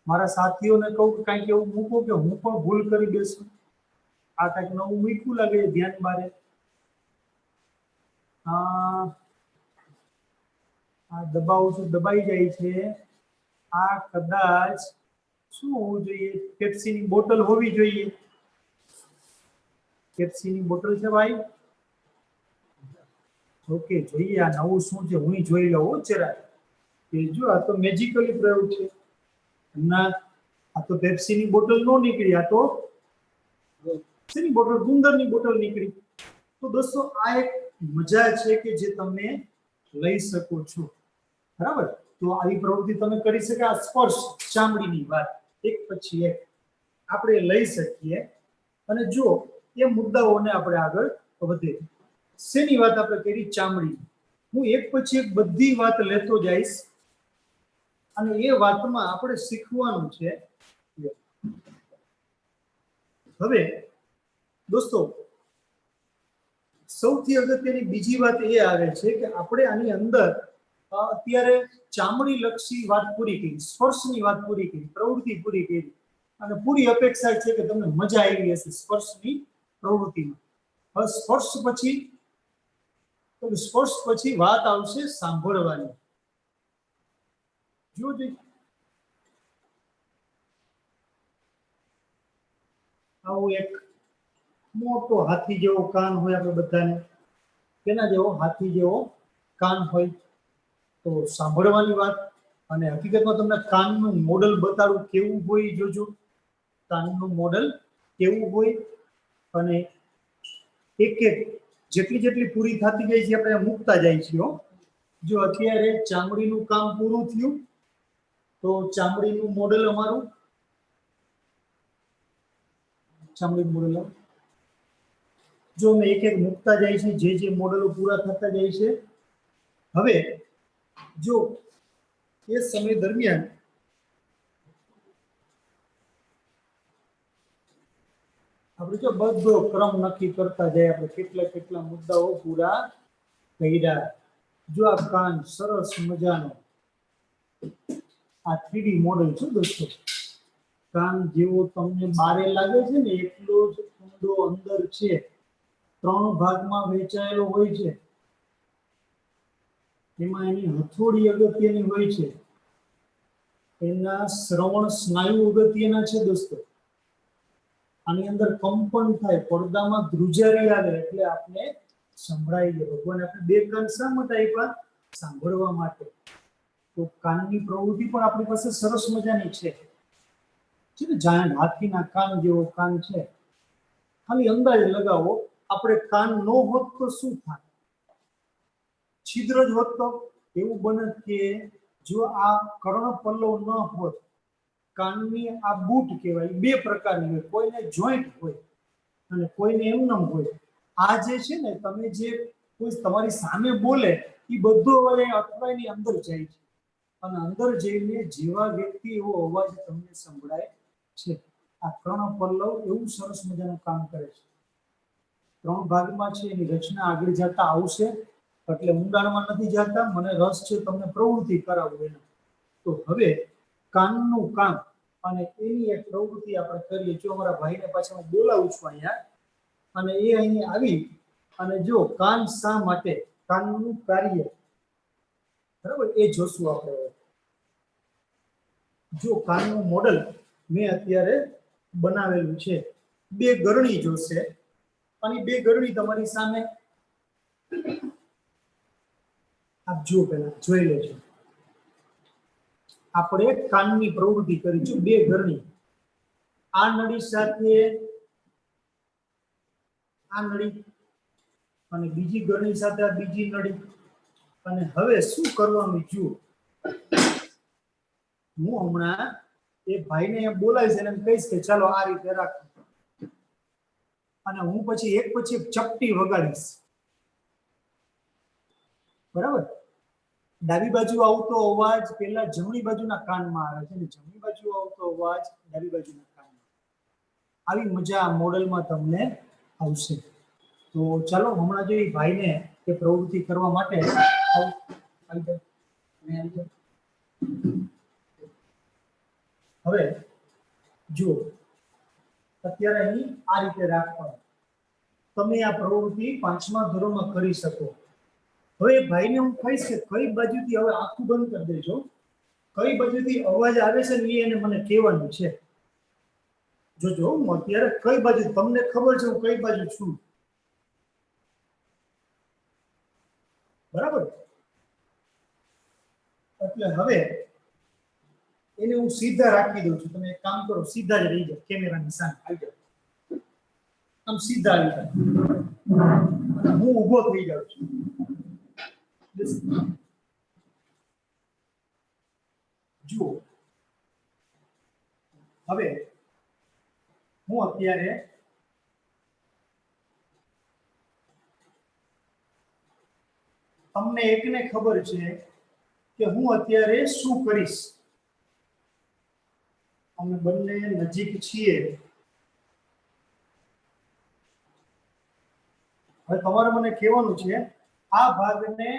મારા સાથીઓને કહું કે કંઈક એવું મૂકો કે હું પણ ભૂલ કરી બેસું આ કંઈક નવું મૂકવું લાગે ધ્યાન બારે આ દબાવું છું દબાઈ જાય છે આ કદાચ શું હોવું જોઈએ? પેપ્સીની બોટલ હોવી જોઈએ. પેપ્સીની બોટલ છે ભાઈ? ઓકે, જોઈએ આ નવું શું છે, હું જોઈ લઉં જરા. કે જો આ તો મેજિકલી પ્રયોગ છે. ના, આ તો પેપ્સીની બોટલ નો નીકળી, આ તો શેની બોટલ? ગુંદરની બોટલ નીકળી. તો દોસ્તો આ એક મજા છે કે જે તમે લઈ શકો છો, બરાબર? તો આવી પ્રવૃત્તિ તમે કરી શકો. આ સ્પર્શ ચામડીની વાત એક પછી એક આપણે લઈ શકીએ. અને જો એ મુદ્દાઓને આપણે આગળ વધે. શેની વાત આપણે કરી? ચામડી. હું એક પછી એક બધી વાત લેતો જઈશ અને એ વાતમાં આપણે શીખવાનું છે. હવે દોસ્તો સૌથી અગત્યની બીજી વાત એ આવે છે કે આપણે આની અંદર અત્યારે ચામડી લક્ષી વાત પૂરી કરી, સ્પર્શની વાત પૂરી કરી, પ્રવૃત્તિ પૂરી કરી અને પૂરી અપેક્ષા છે કે તમને મજા આવી હશે સ્પર્શની પ્રવૃત્તિમાં. હવે સ્પર્શ પછી વાત આવશે સાંભળવાની. જો આવું એક મોટો હાથી જેવો કાન હોય આપણે બધાને, તેના જેવો હાથી જેવો કાન હોય. તો સાંભળવાની વાત. અને હકીકતમાં તમને કાનનું મોડલ બતાડું કેવું હોય, જોજો કાનનું મોડલ કેવું હોય. અને એક એક જેટલી પૂરી થતી જાય છે આપણે મૂકતા જાય છીએ. જો અત્યારે ચામડીનું કામ પૂરું થયું તો ચામડીનું મોડલ અમારું, ચામડીનું મોડલ જો અમે એક એક મૂકતા જાય છે, જે મોડલો પૂરા થતા જાય છે. હવે જો એ સમય દરમિયાન આપણે જો બધો ક્રમ નક્કી કરતા જાય, આપણે કેટલા મુદ્દાઓ પૂરા કર્યા. જો આ કાન સરસ મજાનો આ 3D મોડલ છે દોસ્તો. કાન જેવો તમને બારે લાગે છે ને એટલો જ ઊંડો અંદર છે. 3 ભાગમાં વહેંચાયેલો હોય છે. એમાં એની હથોડી અગત્યની હોય છે. એના શ્રવણ સ્નાયુ અગત્યના છે દોસ્તો. આની અંદર કંપન થાય, પડદામાં ધ્રુજારી આવે એટલે આપણે સંભળાઈ જાય. ભગવાન આપણે 2 કાન શા માટે આપ્યા? સાંભળવા માટે. તો કાનની પ્રવૃત્તિ પણ આપણી પાસે સરસ મજાની છે. જાયન્ટ હાથીના કાન જેવો કાન છે. ખાલી અંદાજ લગાવો, આપણે કાન નો હોત તો શું થાય? છિદ્ર જ હોત તો એવું બને કે જો આ કર્ણપલ્લવ ન હોત, કાનની આ બૂટ કહેવાય, 2 પ્રકારની હોય. કોઈને જોઈન્ટ હોય અને કોઈને એમનેમ હોય. આ જે છે ને, તમે જે કોઈ તમારી સામે બોલે એ બધો અવાજ અઠવાડિયાની અંદર જાય છે અને અંદર જઈને જેવા વ્યક્તિ એવો અવાજ તમને સંભળાય છે. આ કર્ણપલ્લવ એવું સરસ મજાનું કામ કરે છે. 3 ભાગમાં છે. એની રચના આગળ જતા આવશે એટલે ઊંડાણમાં નથી જતા. મને રસ છે તમને પ્રવૃત્તિ કરાવવું એનો. તો હવે કાનનું કામ અને એની એક પ્રવૃત્તિ આપણે કરીએ. જો અમારા ભાઈને પાછા હું બોલાવું છું અહીંયા, અને એ અહીં આવી અને જો કાન શા માટે, કાનનું કાર્ય, બરાબર, એ જોશું આપણે. જો કાનનું મોડલ મેં અત્યારે બનાવેલું છે. 2 ગરણી જોશે અને 2 ગરણી તમારી સામે આપ જો પહેલા જોઈ લેજો. આપણે કાનની પ્રવૃત્તિ કરીશું. 2 ગરણી, આ નળી સાથે આ નળી અને બીજી ગરણી સાથે આ બીજી નળી. અને હવે શું કરવાનું જુઓ. હું હમણાં એ ભાઈને બોલાવીશ અને કહીશ કે ચાલો આ રીતે રાખો, અને હું પછી એક ચપટી વગાડીશ. બરાબર? ડાબી બાજુ આવતો અવાજ પહેલા જમણી બાજુના કાનમાં આવે છે અને જમણી બાજુ આવતો અવાજ ડાબી બાજુના કાનમાં. આવી મજા આ મોડલમાં તમને આવશે. તો ચાલો હમણાં જો એ ભાઈને એ પ્રવૃત્તિ કરવા માટે હવે જુઓ, અત્યારે અહીં આ રીતે રાખવાનું. તમે આ પ્રવૃત્તિ 5મા ધોરણમાં કરી શકો. હવે ભાઈને હું કહીશ કે કઈ બાજુથી, હવે આંખું બંધ કરી દેજો, કઈ બાજુથી અવાજ આવે છે ને એને મને કહેવાનું છે. જોજો હું અત્યારે કઈ બાજુ, તમને ખબર છે હું કઈ બાજુ છું, બરાબર? એટલે હવે એને હું સીધા રાખી દઉં છું. તમે એક કામ કરો, સીધા જ રહી જાઓ, કેમેરાની સામે આવી જાઓ, આમ સીધા આવી જાઓ, હું ઊભો થઈ જાઉં છું. જુઓ, હવે હું અત્યારે તમને એકને ખબર છે કે હું અત્યારે શું કરીશ. અમે બંને નજીક છીએ. હવે તમારે મને કહેવાનું છે આ ભાગને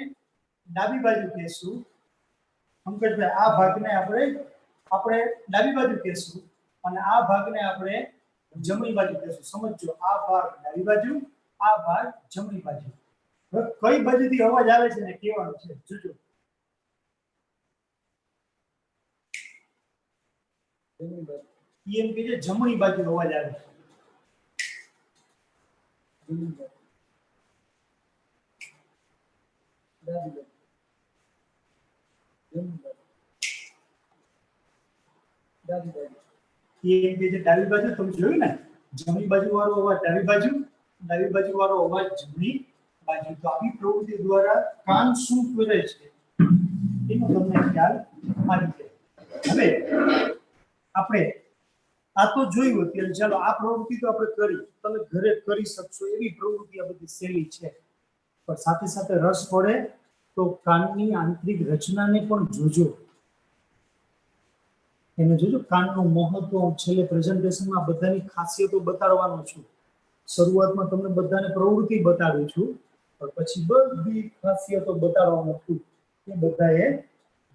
ડાબી બાજુ કહેશું, પંકજભાઈ આ ભાગને આપણે ડાબી બાજુ કહેશું અને આ ભાગને આપણે જમણી બાજુ કહેશું. સમજજો, આ ભાગ ડાબી બાજુ, આ ભાગ જમણી બાજુ. હવે કઈ બાજુથી અવાજ આવે છે ને કહેવાનું છે. જોજો, એમ કે છે જમણી બાજુ અવાજ આવે છે. ડાબી બાજુ તમે જોયું ને, જમણી બાજુ વાળો અવાજ ડાબી બાજુ, ડાબી બાજુ વાળો અવાજ જમણી બાજુ. તો આવી પ્રવૃત્તિ દ્વારા કાન શું કરે છે એનો તમને ખ્યાલ આવી જાય. હવે આપણે આ તો જોયું અત્યારે, ચાલો આ પ્રવૃત્તિ તો આપણે કરી, તમે ઘરે કરી શકશો એવી પ્રવૃત્તિ આ બધી શૈલી છે. પણ સાથે સાથે રસ પડે તો કાનની આંતરિક રચનાને પણ જોજો. એને જોજો, કાનનું મહત્વ છેલ્લે પ્રેઝન્ટેશનમાં બધાની ખાસિયતો બતાડવાનો છું. શરૂઆતમાં તમને બધાને પ્રવૃત્તિ બતાડું છું, પણ પછી બધી ખાસિયતો બતાડવાનો છું. એ બધાએ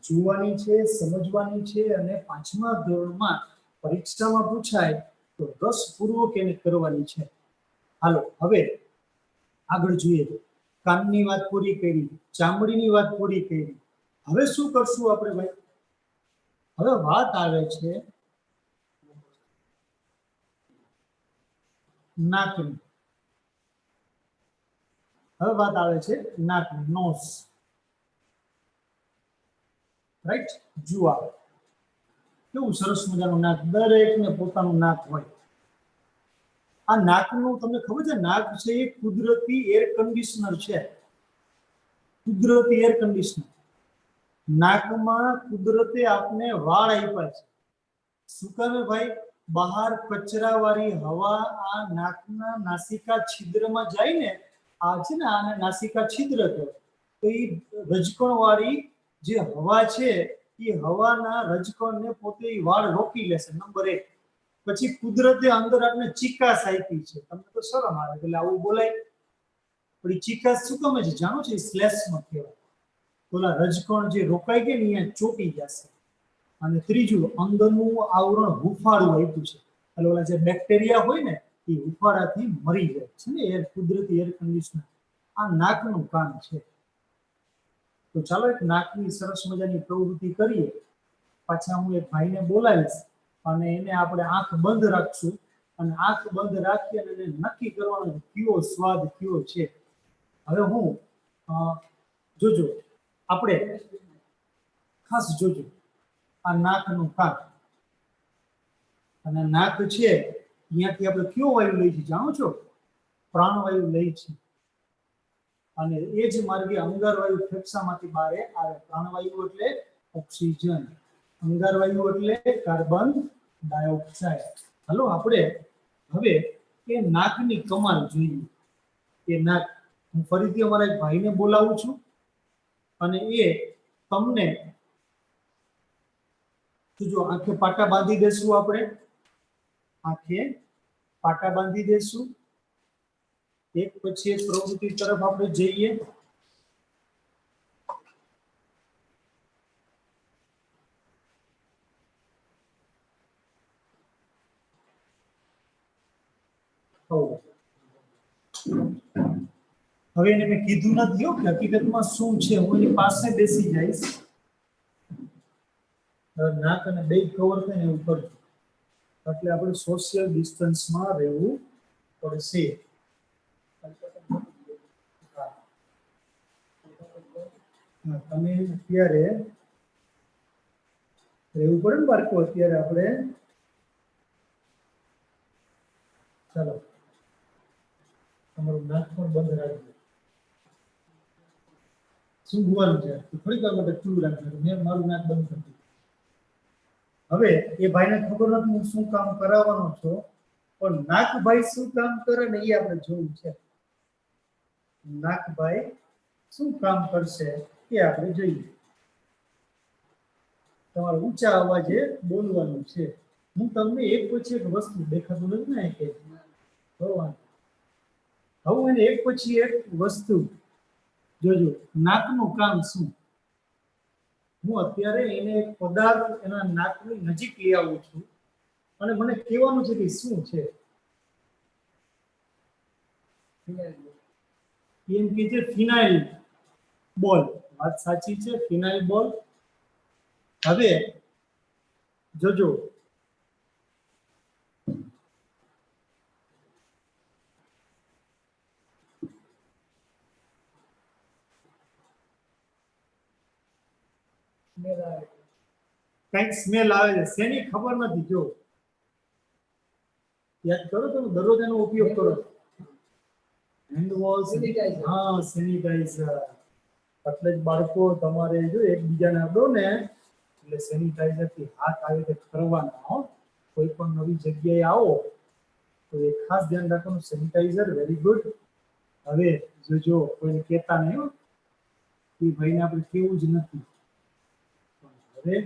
જોવાની છે, સમજવાની છે અને 5મા ધોરણમાં પરીક્ષામાં પૂછાય તો રસપૂર્વક એને કરવાની છે. હાલો હવે આગળ જોઈએ. કાનની વાત પૂરી કરી, ચામડીની વાત પૂરી કરી. હવે શું કરશું આપણે ભાઈ? હવે વાત આવે છે નાકની. હવે વાત આવે છે નાકની, નોઝ, રાઈટ? જુઓ કેવું સરસ મજાનું નાક, દરેકને પોતાનું નાક હોય. આ નાકનું તમને ખબર છે, નાક છે એ કુદરતી એર કન્ડિશનર છે. કુદરતી એર કન્ડિશનર. નાકમાં કુદરતે આપને વાળ આપ્યા છે. શું કરે ભાઈ? બહાર કચરાવાળી હવા આ નાકના નાસિકા છિદ્રમાં જાય ને, આ છે ને આને નાસિકા છિદ્ર કહેવાય. તો એ રજકણવાળી જે હવા છે એ હવાના રજકણને પોતે વાળ રોકી લેશે. નંબર 1. પછી કુદરતે અંદર આપણે ચીકાશ આપી છે. તમને તો શરમ આવે એટલે આવું બોલાય, પણ એ ચીકાશ શું કામ છે જાણો છો? એ શ્લેષ્મ કહેવાય. ઓલા રજકણ જે રોકાઈ ગયા ને અહીંયા ચોટી જશે. અને ત્રીજું, અંદરનું આવરણ હુફાળું આપ્યું છે, એટલે ઓલા જે બેક્ટેરિયા હોય ને એ હુફાળાથી મરી જાય છે ને. એર કુદરતી એર કન્ડિશનર આ નાકનું કામ છે. તો ચાલો એક નાકની સરસ મજાની પ્રવૃત્તિ કરીએ. પાછા હું એક ભાઈને બોલાવીશ અને એને આપણે આંખ બંધ રાખશું અને આંખ બંધ રાખી અને એને નક્કી કરવાનું કયો સ્વાદ કયો છે. હવે હું જોજો, આપણે ખાસ જોજો આ નાકનું કામ. અને નાક છે અહીંયાથી આપણે કયો વાયુ લઈએ છીએ જાણો છો? પ્રાણવાયુ લઈએ છીએ. અને એ જ માર્ગે અંગારવાયુ ફેફસામાંથી બહાર આવે. પ્રાણવાયુ એટલે ઓક્સિજન, અંગારવાયુ એટલે કાર્બન ડાયોક્સાઇડ. હાલો આપણે હવે એ નાકની કમાલ જોઈએ. એ નાક, હું ફરીથી અમારા એક ભાઈને બોલાવું છું અને એ તમને જો આંખે પાટા બાંધી દેશું. આપણે આંખે પાટા બાંધી દેશું. એક પછી એક પ્રવૃત્તિ તરફ આપણે જઈએ. હવે એને મેં કીધું નથી કે હકીકતમાં શું છે. હું એની પાસે બેસી જઈશ નાક અને બે કવર થાય ને એવું કરજો, એટલે આપણે સોશિયલ ડિસ્ટન્સમાં રહેવું પડશે. તમે અત્યારે રહેવું પડે ને બાળકો, અત્યારે આપણે ચાલો તમારું નાક પણ બંધ રાખજો. શું જોવાનું છે થોડીક વાર માટે ખુલ્લું રાખજો. મેં મારું નાક બંધ કરી દીધું. હવે એ ભાઈને ખબર નથી હું શું કામ કરાવવાનો છો, પણ નાકભાઈ શું કામ કરે ને એ આપણે જોવું છે. નાકભાઈ શું કામ કરશે એ આપણે જોઈએ. તમારે ઊંચા અવાજે બોલવાનું છે. હું તમને એક પછી એક વસ્તુ દેખાતું નથી ને કે હવે એને એક પછી એક વસ્તુ જોજો. નાકનું કામ શું? હું અત્યારે એને એક પદાર્થ એના નાકની નજીક લઈ આવું છું અને મને કહેવાનું છે કે શું છે. એમ કે છે ફિનાઇલ બોલ. વાત સાચી છે, ફિનાઇલ બોલ. હવે જોજો કઈક સ્મેલ આવે છે, શેની ખબર નથી. જો યાદ કરો, તમે દરરોજ એનો ઉપયોગ કરો. હેન્ડ વોશ, હા સેનિટાઈઝર. એટલે જ બાળકો તમારે જો એકબીજાને આપો ને એટલે સેનિટાઈઝર થી હાથ આવી રીતે કરવાના. કોઈ પણ નવી જગ્યાએ આવો તો એ ખાસ ધ્યાન રાખવાનું, સેનિટાઈઝર વેરી ગુડ. હવે જોજો કોઈને કહેતા નહીં એ ભાઈને આપણે કેવું જ નથી. હવે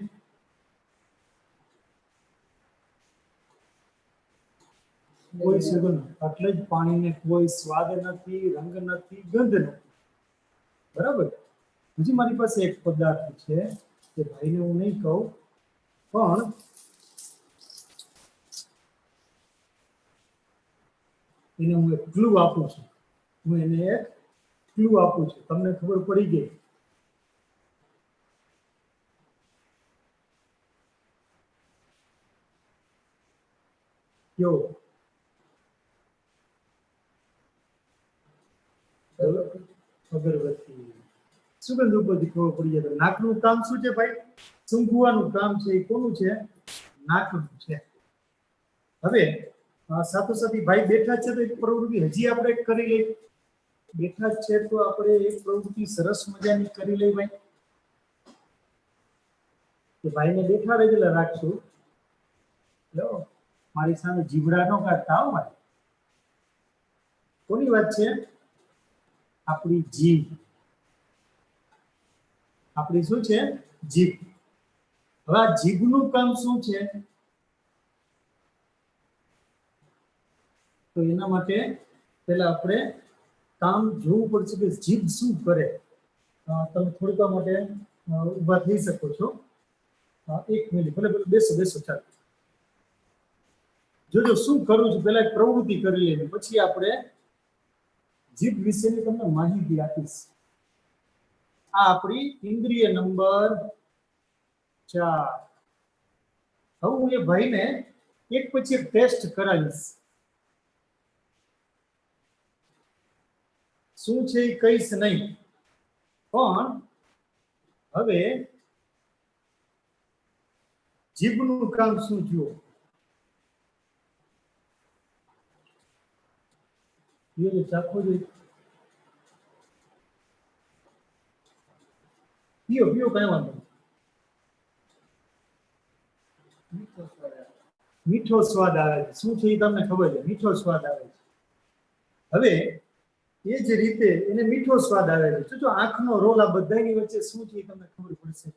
કોઈ સુગંધ, એટલે જ પાણીને કોઈ સ્વાદ નથી, રંગ નથી, ગંધ નથી. બરાબર. હજી મારી પાસે એક પદાર્થ છે કે ભાઈને હું નહીં કહું, પણ એને હું એક ક્લુ આપું છું. હું એને એક ક્લુ આપું છું, તમને ખબર પડી ગઈ. કયો? અગરબત્તી. સુગંધ ઉપરથી ખબર પડી જાય. નાકનું કામ શું છે ભાઈ? સૂંઘવાનું કામ છે. એ કોનું છે? નાકનું છે. હવે સાથોસાથ ભાઈ બેઠા છે તો એક પ્રવૃત્તિ હજી આપણે કરી લઈએ. બેઠા છે તો આપણે એક પ્રવૃત્તિ સરસ મજાની કરી લઈ ભાઈ. કે ભાઈને બેઠા રહેલા રાખશું. લો મારી સામે જીભડા નો કાઢતા હો ભાઈ. કોની વાત છે? આપણી જીભ. આપણી શું છે? જીભ. હવે આ જીભનું કામ શું છે? તો એના માટે પહેલા આપણે કામ જોવું પડશે કે જીભ શું કરે. તમે થોડીક વાર માટે ઊભા થઈ શકો છો. એક મિનિટ ભલે બેસો ચાલો. જોજો શું કરું છું, પહેલા એક પ્રવૃત્તિ કરી લઈએ, પછી આપણે જીભ વિશેની તમને માહિતી આપીશ. આ આપણી ઇન્દ્રિય નંબર 4. હવે હું એ ભાઈને એક પછી એક ટેસ્ટ કરાવીશ. શું છે એ કહીશ નહીં, પણ હવે જીભનું કામ શું જુઓ. ચાખો જોઈએ. પીઓ કઈ વાંધો. મીઠો સ્વાદ આવે છે. શું છે એ તમને ખબર છે? મીઠો સ્વાદ આવે છે. હવે એ જ રીતે એને મીઠો સ્વાદ આવે છે. જો આંખનો રોલ આ બધાની વચ્ચે શું છે તમને ખબર પડશે.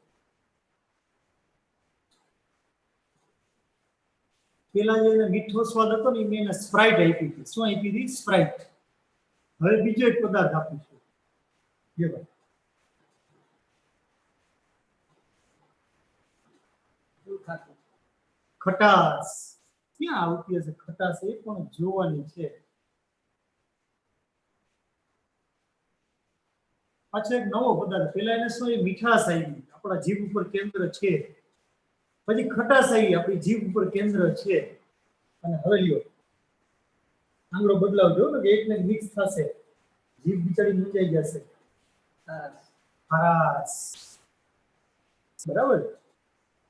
પેલા જે એને મીઠો સ્વાદ હતો ને મેં એને સ્પ્રાઇટ આપી હતી. શું આપી હતી? સ્પ્રાઇટ. હવે બીજો એક પદાર્થ આપું છું. ખટાશ. ક્યાં આવતી હશે ખટાશ? એ પણ જોવાની છે. પાછો એક નવો પદાર્થ. પેલા એને શું? એ મીઠાશ આવી. આપણા જીભ ઉપર કેન્દ્ર છે. પછી ખટાશાઈ આપણી જીભ ઉપર કેન્દ્ર છે અને હવે લ્યો આંગળો બદલાવજો ને કે એકને મિક્સ થશે, જીભ બિચારી મૂંઝાઈ જશે. ખારાશ. બરાબર.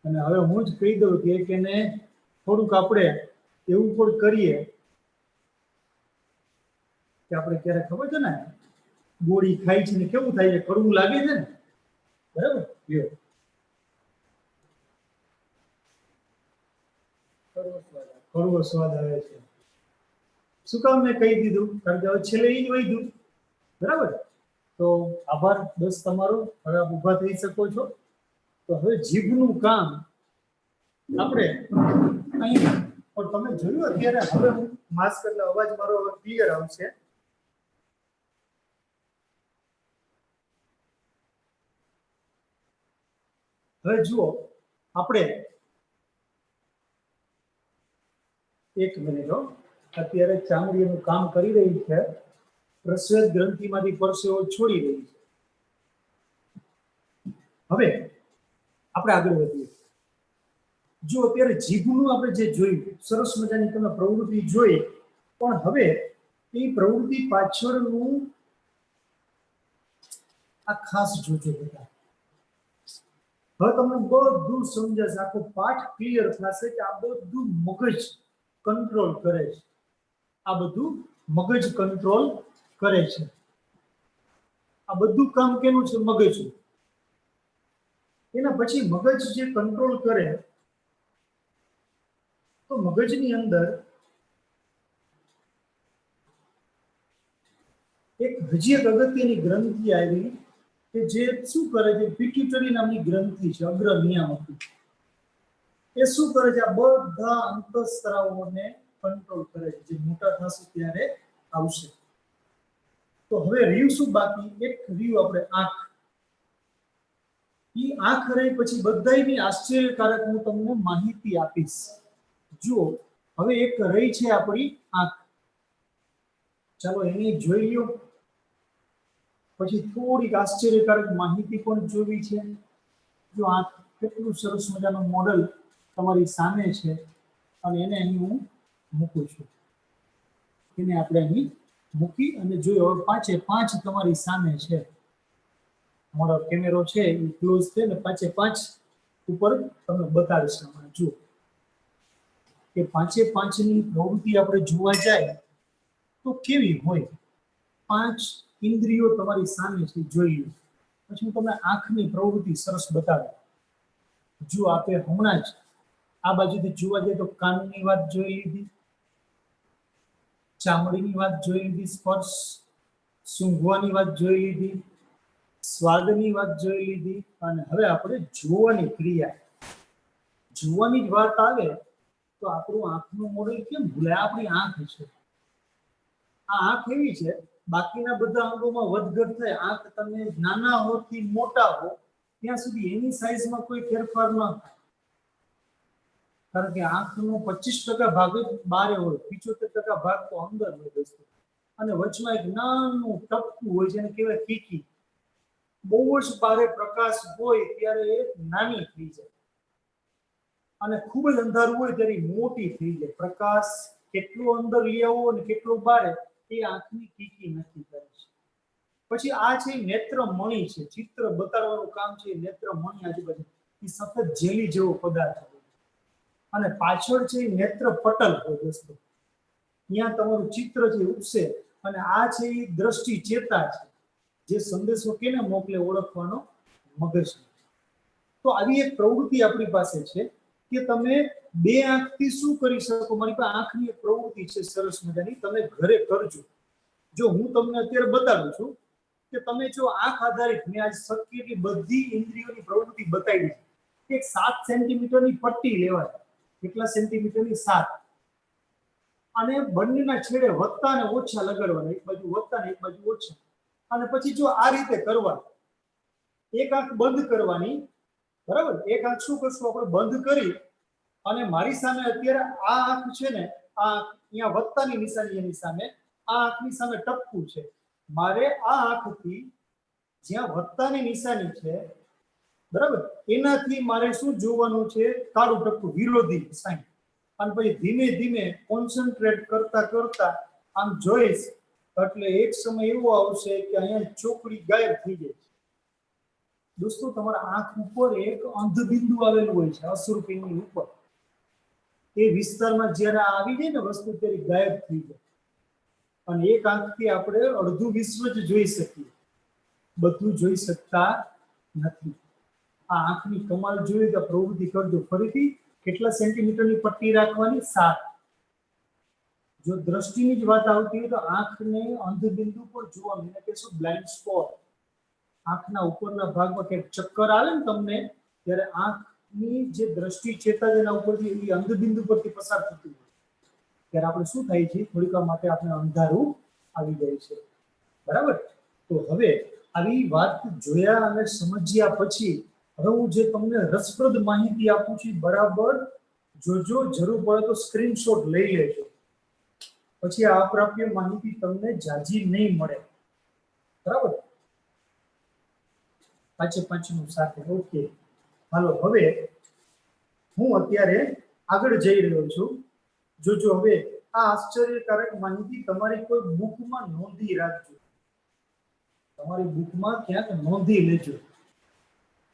અને હવે હું જ કહી દઉં કે એને થોડુંક આપણે એવું પણ કરીએ કે આપણે ક્યારે ખબર છે ને ગોળી ખાઈ છે ને કેવું થાય છે, કડવું લાગે છે ને, બરાબર. લ્યો કડવો સ્વાદ આવે છે. શું કામ મેં કહી દીધું? કારણ કે હવે છેલ્લે એ જ વધ્યું. બરાબર. તો આભાર દોસ્ત તમારો. હવે આપ ઊભા થઈ શકો છો. તો હવે જીભનું કામ આપણે અહીં પણ તમે જોયું અત્યારે હવે હું માસ્ક એટલે અવાજ મારો હવે ક્લિયર આવશે. હવે જુઓ આપણે એક મિનિટ અત્યારે ચામડીનું કામ કરી રહી છે, પ્રસ્વેદ ગ્રંથિમાંથી પરસેવો છોડી રહી છે. હવે આપણે આગળ વધીએ. જો અત્યારે જીભનું આપણે જે જોયું સરસ મજાની તમે પ્રવૃત્તિ જોઈ, પણ હવે એ પ્રવૃત્તિ પાછળનું આ ખાસ જોજો બધા. હવે તમને બધું સમજાશે, આખો પાઠ ક્લિયર થશે કે આ બધું મગજ કંટ્રોલ કરે છે. આ બધું મગજ કંટ્રોલ કરે છે. આ બધું કામ કેનું છે? મગજનું. એના પછી મગજ જે કંટ્રોલ કરે તો મગજની અંદર એક હજી એક અગત્યની ગ્રંથિ આવી કે જે શું કરે છે? પિટ્યુટરી નામની ગ્રંથિ છે, અગ્ર નિયામકી. એ શું કરે છે? આ બધા અંતઃસ્ત્રાવોને કંટ્રોલ કરે છે, જે મોટા થશે ત્યારે આવશે. તો હવે રહ્યું શું બાકી? એક રહ્યું આપણે આંખ. એ આંખ રહી પછી બધાયની આશ્ચર્યકારક હું તમને માહિતી આપીશ. જુઓ હવે એક રહી છે આપણી આંખ. ચાલો એને જોઈ લ્યો. પછી થોડીક આશ્ચર્યકારક માહિતી પણ જોવી છે. જો આ કેટલું સરસ મજાનું મોડલ તમારી સામે છે અને એને અહીં હું મૂકું છું. એને આપણે અહીં મૂકી અને જોયો હવે પાંચે પાંચ તમારી સામે છે. મારો કેમેરો છે એ ક્લોઝ છે ને પાંચે પાંચ ઉપર તમને બતાડીશ. જુઓ કે પાંચે પાંચની પ્રવૃત્તિ આપણે જોવા જાય તો કેવી હોય. પાંચ ઇન્દ્રિયો તમારી સામે છે, જોઈ લો. પછી હું તમને આંખની પ્રવૃત્તિ સરસ બતાવું. જો આપે હમણાં જ આ બાજુથી જોવા જઈએ તો કાનની વાત જોઈ લીધી, ચામડીની વાત જોઈ લીધી, સ્પર્શ સૂંઘવાની વાત જોઈ લીધી, સ્વાદની વાત જોઈ લીધી, અને હવે આપણે જોવાની ક્રિયા, જોવાની જ વાત આવે તો આપણું આંખનું મોડેલ કેમ ભૂલાય? આપણી આંખ છે. આ આંખ એવી છે, બાકીના બધા અંગોમાં વધઘટ થાય. આંખ તમે નાના હો થી મોટા હો ત્યાં સુધી એની સાઈઝમાં કોઈ ફેરફાર ન થાય. કારણ કે આંખનો 25% ભાગ જ બારે હોય, 75% ભાગ તો અંદર હોય દોસ્તો. અને વચમાં એક નાનું ટપકું હોય છે, એને કહેવાય કીકી. બહુ જ ભારે પ્રકાશ હોય ત્યારે એ નાની થઈ જાય અને ખૂબ જ અંધારું હોય ત્યારે મોટી થઈ જાય. પ્રકાશ કેટલો અંદર લઈ આવવો અને કેટલો બારે એ આંખની કીકી નક્કી કરે છે. પછી આ છે નેત્રમણિ છે, ચિત્ર બતાડવાનું કામ છે. નેત્રમણિ આજુબાજુ એ સતત જેલી જેવો પદાર્થ હોય અને પાછળ છે નેત્ર પટલ હોય દોસ્તો. ત્યાં તમારું ચિત્ર છે ઉપસે અને આ છે એ દ્રષ્ટિ ચેતા છે, જે સંદેશો કેને મોકલે? ઓળખવાનો મગજ. તો આવી એક પ્રવૃત્તિ આપણી પાસે છે કે તમે બે આંખથી શું કરી શકો? મારી પાસે આંખની એક પ્રવૃત્તિ છે સરસ મજાની, તમે ઘરે કરજો. જો હું તમને અત્યારે બતાડું છું કે તમે જો આંખ આધારિત મેં આજ શક્ય એટલી બધી ઇન્દ્રિયોની પ્રવૃત્તિ બતાવી છે. એક 7 સેન્ટીમીટરની પટ્ટી લેવાય. કેટલા સેન્ટીમીટરની? 7. અને બંનેના છેડે વત્તા અને ઓછા લગાડવાના, એક બાજુ વત્તા ને એક બાજુ ઓછા. અને પછી જો આ રીતે કરવા, એક આંખ બંધ કરવાની, બરાબર? એક આંખ શું કરશું આપણે? બંધ કરી અને મારી સામે અત્યારે આ આંખ છે ને, આ અહીંયા વત્તાની નિશાની એની સામે, આ આંખની સામે ટપકું છે. મારે આ આંખથી જ્યાં વત્તાની નિશાની છે, બરાબર. એનાથી મારે શું જોવાનું છે? કાળું ટપકું, વિરોધી સાઈન. અને પછી ધીમે ધીમે કોન્સન્ટ્રેટ કરતા કરતા આમ જોઈશ એટલે એક સમય એવો આવશે કે અહીંયા ચોકડી ગાયબ થઈ જાય છે. દોસ્તો, તમારા આંખ ઉપર એક અંધબિંદુ આવેલું હોય છે, અશ્રુપિંડની ઉપર. એ વિસ્તારમાં જ્યારે આવી જાય ને વસ્તુ ત્યારે ગાયબ થઈ જાય. અને એક આંખથી આપણે અડધું વિશ્વ જ જોઈ શકીએ, બધું જોઈ શકતા નથી. આ આંખની કમાલ જોઈએ તો પ્રવૃત્તિ કરજો. ફરીથી કેટલા સેન્ટીમીટરની પટ્ટી રાખવાની? 7. જો દ્રષ્ટિની જ વાત આવતી હોય તો આંખને અંધબિંદુ પર જોવાનું, એને કહેશું બ્લાઇન્ડ સ્પોટ. આંખના ઉપરના ભાગમાં કે ચક્કર આવે ને તમને, ત્યારે આંખની જે દ્રષ્ટિ ચેતા એના ઉપરથી એ અંધબિંદુ પરથી પસાર થતી હોય ત્યારે આપણે શું થાય છે? થોડીક વાર માટે આપણે અંધારું આવી જાય છે. બરાબર. તો હવે આવી વાત જોયા અને સમજ્યા પછી હવે હું જે તમને રસપ્રદ માહિતી આપું છું બરાબર જોજો. જરૂર પડે તો સ્ક્રીનશોટ લઈ લેજો. પછી આ અપ્રાપ્ય માહિતી તમને જાજી નહીં મળે. બરાબર. પાંચનું સાથે. ઓકે, હાલો. હવે હું અત્યારે આગળ જઈ રહ્યો છું. જોજો હવે આ આશ્ચર્યકારક માહિતી તમારી કોઈ બુકમાં નોંધી રાખજો. તમારી બુકમાં ક્યાંક નોંધી લેજો.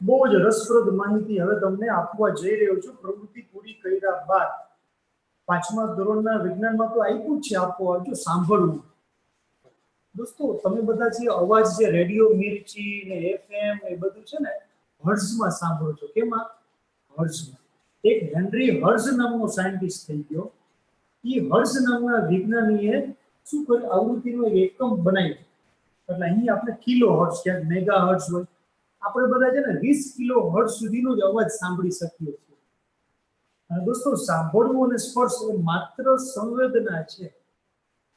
બહુ જ રસપ્રદ માહિતી હવે તમને આપવા જઈ રહ્યો છું. પ્રવૃત્તિ પૂરી કર્યા બાદ 5મા ધોરણના વિજ્ઞાનમાં તો આપ્યું છે આપવા, જો સાંભળવું. દોસ્તો, તમે બધા જે અવાજ જે રેડિયો મિર્ચી ને એફએમ એ બધું છે ને હર્ટ્ઝમાં સાંભળો છો. કેમાં? હર્ટ્ઝમાં. એક હેનરી હર્ટ્ઝ નામનો સાયન્ટિસ્ટ થઈ ગયો. એ હર્ટ્ઝ નામના વિજ્ઞાનીએ શું કર્યું? આવૃત્તિનો એક એકમ બનાવ્યો. એટલે અહીં આપણે કિલો હર્ટ્ઝ, ક્યાંક મેગા હર્ટ્ઝ હોય. આપણે બધા છે ને 20 કિલો હર્ટ્ઝ સુધીનો જ અવાજ સાંભળી શકીએ છીએ. અને દોસ્તો, સાંભળવું અને સ્પર્શ એ માત્ર સંવેદના છે.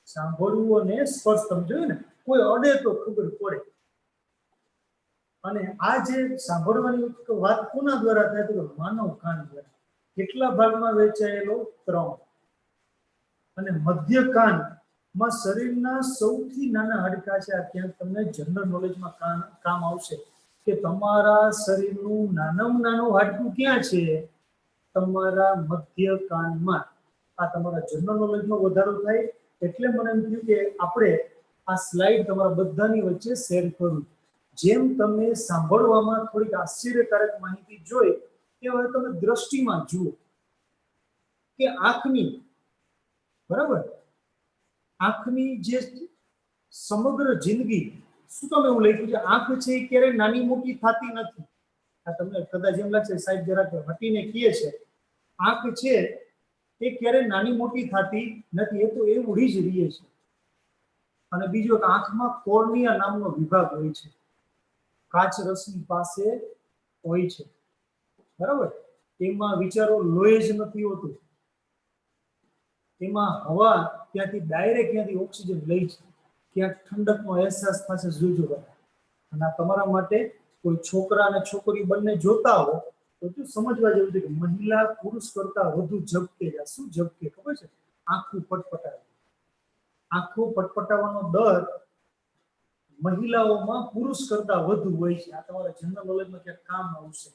સાંભળવું અને સ્પર્શ તમે જોયું ને, કોઈ અડે તો ખબર પડે. અને આ જે સાંભળવાની વાત કોના દ્વારા થાય તો માનવ કાન દ્વારા. કેટલા ભાગમાં વહેંચાયેલો? 3. અને મધ્ય કાનમાં શરીરના સૌથી નાના હાડકા છે. આ ક્યાંક તમને જનરલ નોલેજમાં કામ આવશે કે તમારા શરીરનું નાનામાં નાનું હાડકું ક્યાં છે? તમારા મધ્ય કાનમાં. આ તમારા જનરલ નોલેજમાં વધારો થાય એટલે મને એમ થયું કે આપણે આ સ્લાઇડ તમારા બધાની વચ્ચે શેર કરું. જેમ તમે સાંભળવામાં થોડીક આશ્ચર્યકારક માહિતી જોઈ કે હવે તમે દ્રષ્ટિમાં જુઓ કે આંખની, બરાબર, આંખની જે સમગ્ર જિંદગી, શું તમે એવું લખ્યું છે? આંખ છે એ ક્યારેય નાની મોટી થતી નથી. આ તમને કદાચ એમ લાગશે સાહેબ જરાક હટીને કહે છે. આંખ છે એ ક્યારેય નાની મોટી થતી નથી, એ તો એવડી જ રહે છે. અને બીજું કે આંખમાં કોર્નિયા નામનો વિભાગ હોય છે, કાચ રસની પાસે હોય છે. બરાબર. એમાં વિચારો લોહી જ નથી હોતું. એમાં હવા ત્યાંથી ડાયરેક્ટ ત્યાંથી ઓક્સિજન લઈ છે. ક્યાંક ઠંડકનો અહેસાસ થશે. જોજો. અને તમારા માટે કોઈ છોકરા અને છોકરી બંને જોતા હો તો શું સમજવા જેવું છે કે મહિલા પુરુષ કરતા વધુ ઝબકે. શું ઝબકે ખબર છે? આંખું પટપટાવે. આંખો પટપટાવવાનો દર મહિલાઓમાં પુરુષ કરતા વધુ હોય છે. આ તમારા જનરલ નોલેજમાં ક્યાંક કામ આવશે.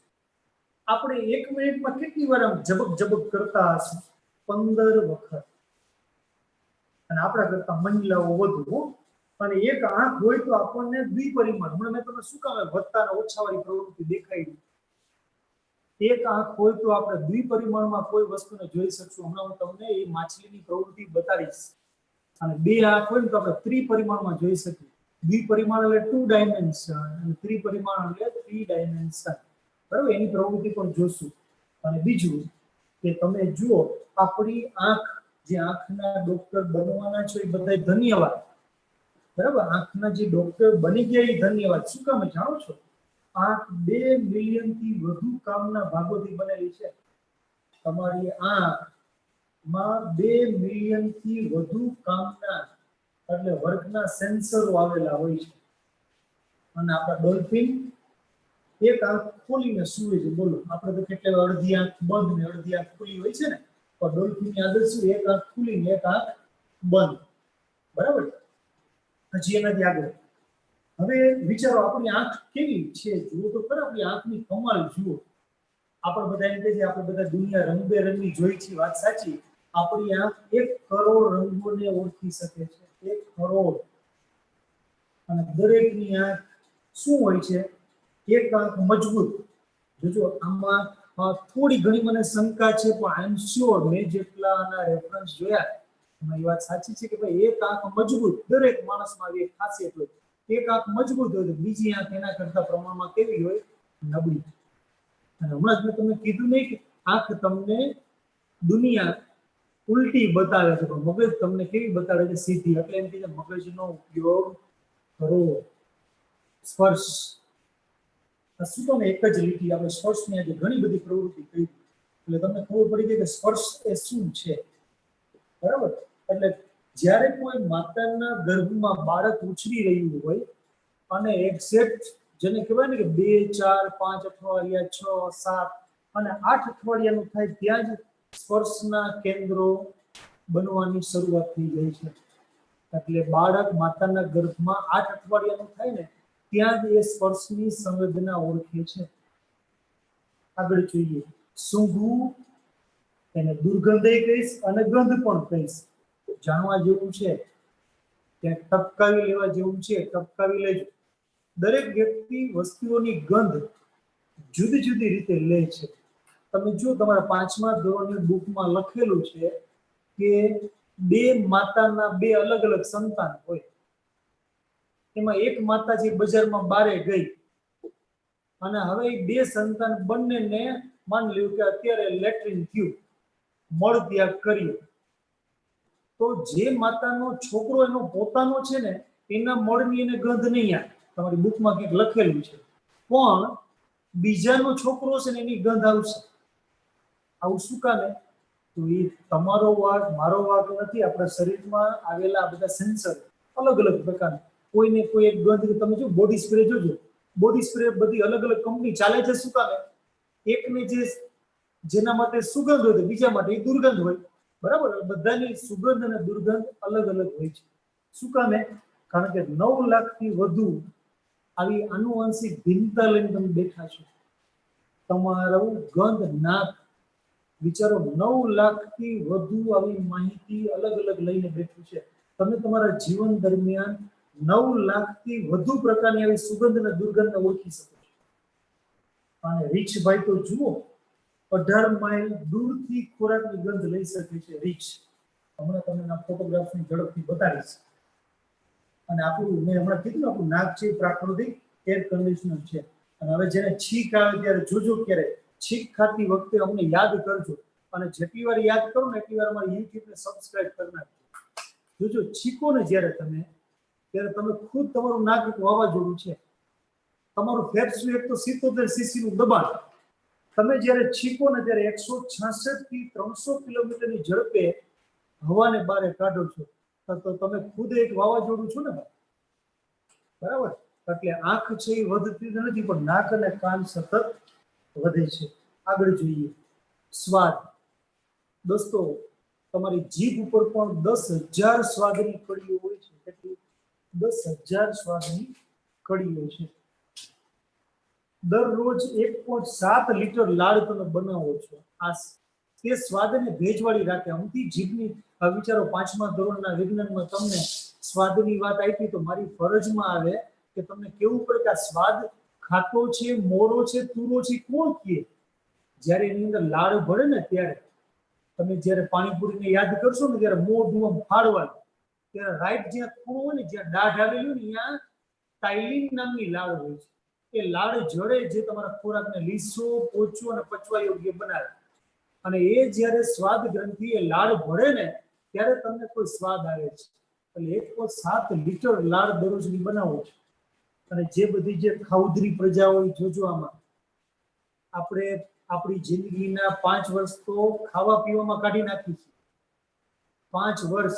આપણે 1 મિનિટમાં કેટલી વાર આમ ઝબક ઝબક કરતા હશું? 15 વખત. અને આપણા કરતા મહિલાઓ વધુ. અને એક આંખ હોય તો આપણને દ્વિપરિમાણ, હમણાં મેં તમને શું કામ વધતા અને ઓછા વાળી પ્રવૃત્તિ દેખાડી. એક આંખ હોય તો આપણે દ્વિપરિમાણમાં કોઈ વસ્તુને જોઈ શકશું. હમણાં હું તમને એ માછલીની પ્રવૃત્તિ બતાડીશ. અને 2 આંખ હોય તો આપણે ત્રિપરિમાણમાં જોઈ શકીએ. દ્વિપરિમાણ એટલે 2 ડાયમેન્શન અને ત્રિપરિમાણ એટલે 3 ડાયમેન્શન. બરાબર. એની પ્રવૃત્તિ પણ જોશું. અને બીજું કે તમે જુઓ આપણી આંખ, જે આંખના ડોક્ટર બનવાના છો એ બધા ધન્યવાદ. બરાબર. આંખના જે ડોક્ટર બની ગયા એ ધન્યવાદ. શું કામ જાણો છો? આંખ 2 મિલિયનથી વધુ કામના ભાગોથી બનેલી છે. તમારી આંખમાં 2 મિલિયનથી વધુ કામના એટલે વર્ગના સેન્સરો આવેલા હોય છે. અને આપણા ડોલ્ફિન એક આંખ ખોલીને સૂવે છે. બોલો, આપણે તો કેટલા અડધી આંખ બંધ ને અડધી આંખ ખુલ્લી હોય છે ને, પણ ડોલ્ફિનની આદત શું? એક આંખ ખુલીને એક આંખ બંધ. બરાબર. હજી એનાથી આગળ હવે વિચારો આપણી આંખ કેવી છે, જુઓ તો ખરા આપણી આંખની કમાલ જુઓ. આપણે બધા એમ કહે છે આપણે બધા દુનિયા રંગબેરંગી જોઈ છે, વાત સાચી. આપણી આંખ 1 કરોડ રંગોને ઓળખી શકે છે, 1 કરોડ. અને દરેકની આંખ શું હોય છે? એક આંખ મજબૂત. જોજો આમાં થોડી ઘણી મને શંકા છે, પણ આઈ એમ શ્યોર મેં જેટલાના રેફરન્સ જોયા એમાં એ વાત સાચી છે કે ભાઈ એક આંખ મજબૂત દરેક માણસમાં એક ખાસિયત હોય. એક આંખ મજબૂત હોય તો બીજી આંખ એના કરતા પ્રમાણમાં કેવી હોય? નબળી. અને હમણાં જ મેં તમને કીધું નહીં કે આંખ તમને દુનિયા ઉલટી બતાવે છે, પણ મગજ તમને કેવી બતાવે છે? સીધી. એટલે એમ કે મગજનો ઉપયોગ કરો. સ્પર્શ, શું તમે એક જ લીટી આપણે સ્પર્શની આજે ઘણી બધી પ્રવૃત્તિ કરી, એટલે તમને ખબર પડી ગઈ કે સ્પર્શ એ શું છે, બરાબર? એટલે જ્યારે કોઈ માતાના ગર્ભમાં બાળક ઉછરી રહ્યું હોય અને એક્ઝેક્ટ જેને કહેવાય ને કે 2, 4, 5 અઠવાડિયા, 6, 7 અને 8 અઠવાડિયાનું થાય ત્યાં જ સ્પર્શના કેન્દ્રો બનવાની શરૂઆત થઈ જાય છે. એટલે બાળક માતાના ગર્ભમાં 8 અઠવાડિયાનું થાય ને ત્યાં જ એ સ્પર્શની સંવેદના ઓળખે છે. આગળ જોઈએ, સૂંઘવું, એને દુર્ગંધ કહીશ અને ગંધ પણ કહીશ. જાણવા જેવું છે, ત્યાં ટપકાવી લેવા જેવું છે, ટપકાવી લેજો. દરેક વ્યક્તિ વસ્તુઓની ગંધ જુદી જુદી રીતે લે છે. તમે જો તમારા 5મા ધોરણની બુકમાં લખેલું છે કે 2 માતાના 2 અલગ અલગ સંતાન હોય, એમાં એક માતા જે બજારમાં બારે ગઈ અને હવે એ 2 સંતાન બંનેને માની લ્યો કે અત્યારે લેટ્રિન થયું, મળત્યાગ કર્યો, તો જે માતાનો છોકરો એનો પોતાનો છે ને એના મળની એને ગંધ નહીં આવે. તમારી બુકમાં કંઈક લખેલું છે, પણ બીજાનો છોકરો છે ને એની ગંધ આવશે. આવું શું કામે? તો એ તમારો વાંક મારો વાંક નથી. આપણા શરીરમાં આવેલા આ બધા સેન્સર અલગ અલગ પ્રકારના, કોઈને કોઈ એક ગંધ. તમે જો બોડી સ્પ્રે જોજો, બોડી સ્પ્રે બધી અલગ અલગ કંપની ચાલે છે. શું કામે? એકને જેના માટે સુગંધ હોય બીજા માટે એ દુર્ગંધ હોય, બરાબર? બધાની સુગંધ અને દુર્ગંધ અલગ અલગ હોય છે. શું કામે? કારણ કે 9 લાખથી વધુ આવી આનુવંશિક ભિન્નતા લઈને તમે બેઠા છો. તમારું ગંધ નાક, વિચારો 9 લાખથી વધુ આવી માહિતી અલગ અલગ લઈને બેઠું છે. તમે તમારા જીવન દરમિયાન 9 લાખથી વધુ પ્રકારની આવી સુગંધ અને દુર્ગંધને ઓળખી શકો છો. અને રીછભાઈ તો જુઓ, 18 માઇલ દૂરથી ખોરાકની ગંધ લઈ શકે છે રીછ. હમણાં તમને ફોટોગ્રાફની ઝડપથી બતાવીશ. અને આપણું મેં હમણાં કીધું ને, આપણું નાક છે પ્રાકૃતિક એર કન્ડિશનર છે. અને હવે જ્યારે છીંક આવે ત્યારે જોજો, ક્યારે છીંક ખાતી વખતે અમને યાદ કરજો. અને જેટલી વાર યાદ કરો ને એટલી વાર અમારી યુટ્યુબને સબસ્ક્રાઇબ કરી નાખજો. જોજો છીંકો ને જ્યારે તમે, ત્યારે તમે ખુદ તમારું નાક એક વાવાઝોડું છે. તમારું ફેફસું એક તો 77 સીસીનું દબાણ. તમે જ્યારે છીંકો ને ત્યારે 166 થી 300 કિલોમીટરની ઝડપે હવાને બારે કાઢો છો, તો તમે ખુદ એક વાવાઝોડું છો ને, બરાબર? એટલે આંખ છે એ વધતી નથી, પણ નાક અને કાન સતત વધે છે. આગળ જોઈએ, સ્વાદ. દોસ્તો, તમારી જીભ ઉપર પણ 10,000 સ્વાદની કડીઓ હોય છે. કેટલી? 10,000 સ્વાદની કડીઓ છે. દરરોજ 1.7 લીટર લાળ તમે બનાવો છો. આ તે સ્વાદને ભેજવાળી રાખે. અમથી જીભની વિચારો, 5મા ધોરણના વિજ્ઞાનમાં તમને સ્વાદની વાત આપી તો મારી ફરજમાં આવે કે તમને કેવું પડે કે આ સ્વાદ ખાટો છે, મોરો છે, તુરો છે, કોણ કહે? જ્યારે એની અંદર લાળ ભળે ને ત્યારે. તમે જ્યારે પાણીપુરીને યાદ કરશો ને ત્યારે મોઢું આમ ફાડવાનું, ત્યારે રાઈટ જ્યાં ખૂણો હોય ને, જ્યાં દાઢ આવેલી હોય ને, ત્યાં ટાઇલિન નામની લાળ હોય છે. એ લાળ જડે જે તમારા ખોરાકને લીસો, પોચો અને પચવા યોગ્ય બનાવે. અને એ જ્યારે સ્વાદ ગ્રંથિ એ લાળ ભળે ને ત્યારે તમને કોઈ સ્વાદ આવે છે. એટલે 1.7 લીટર લાળ દરરોજની બનાવો છો. અને જે બધી જે ખાઉધરી પ્રજા હોય, જોજો આમાં આપણે આપણી જિંદગીના 5 વર્ષ તો ખાવા પીવામાં કાઢી નાખી છે. 5 વર્ષ.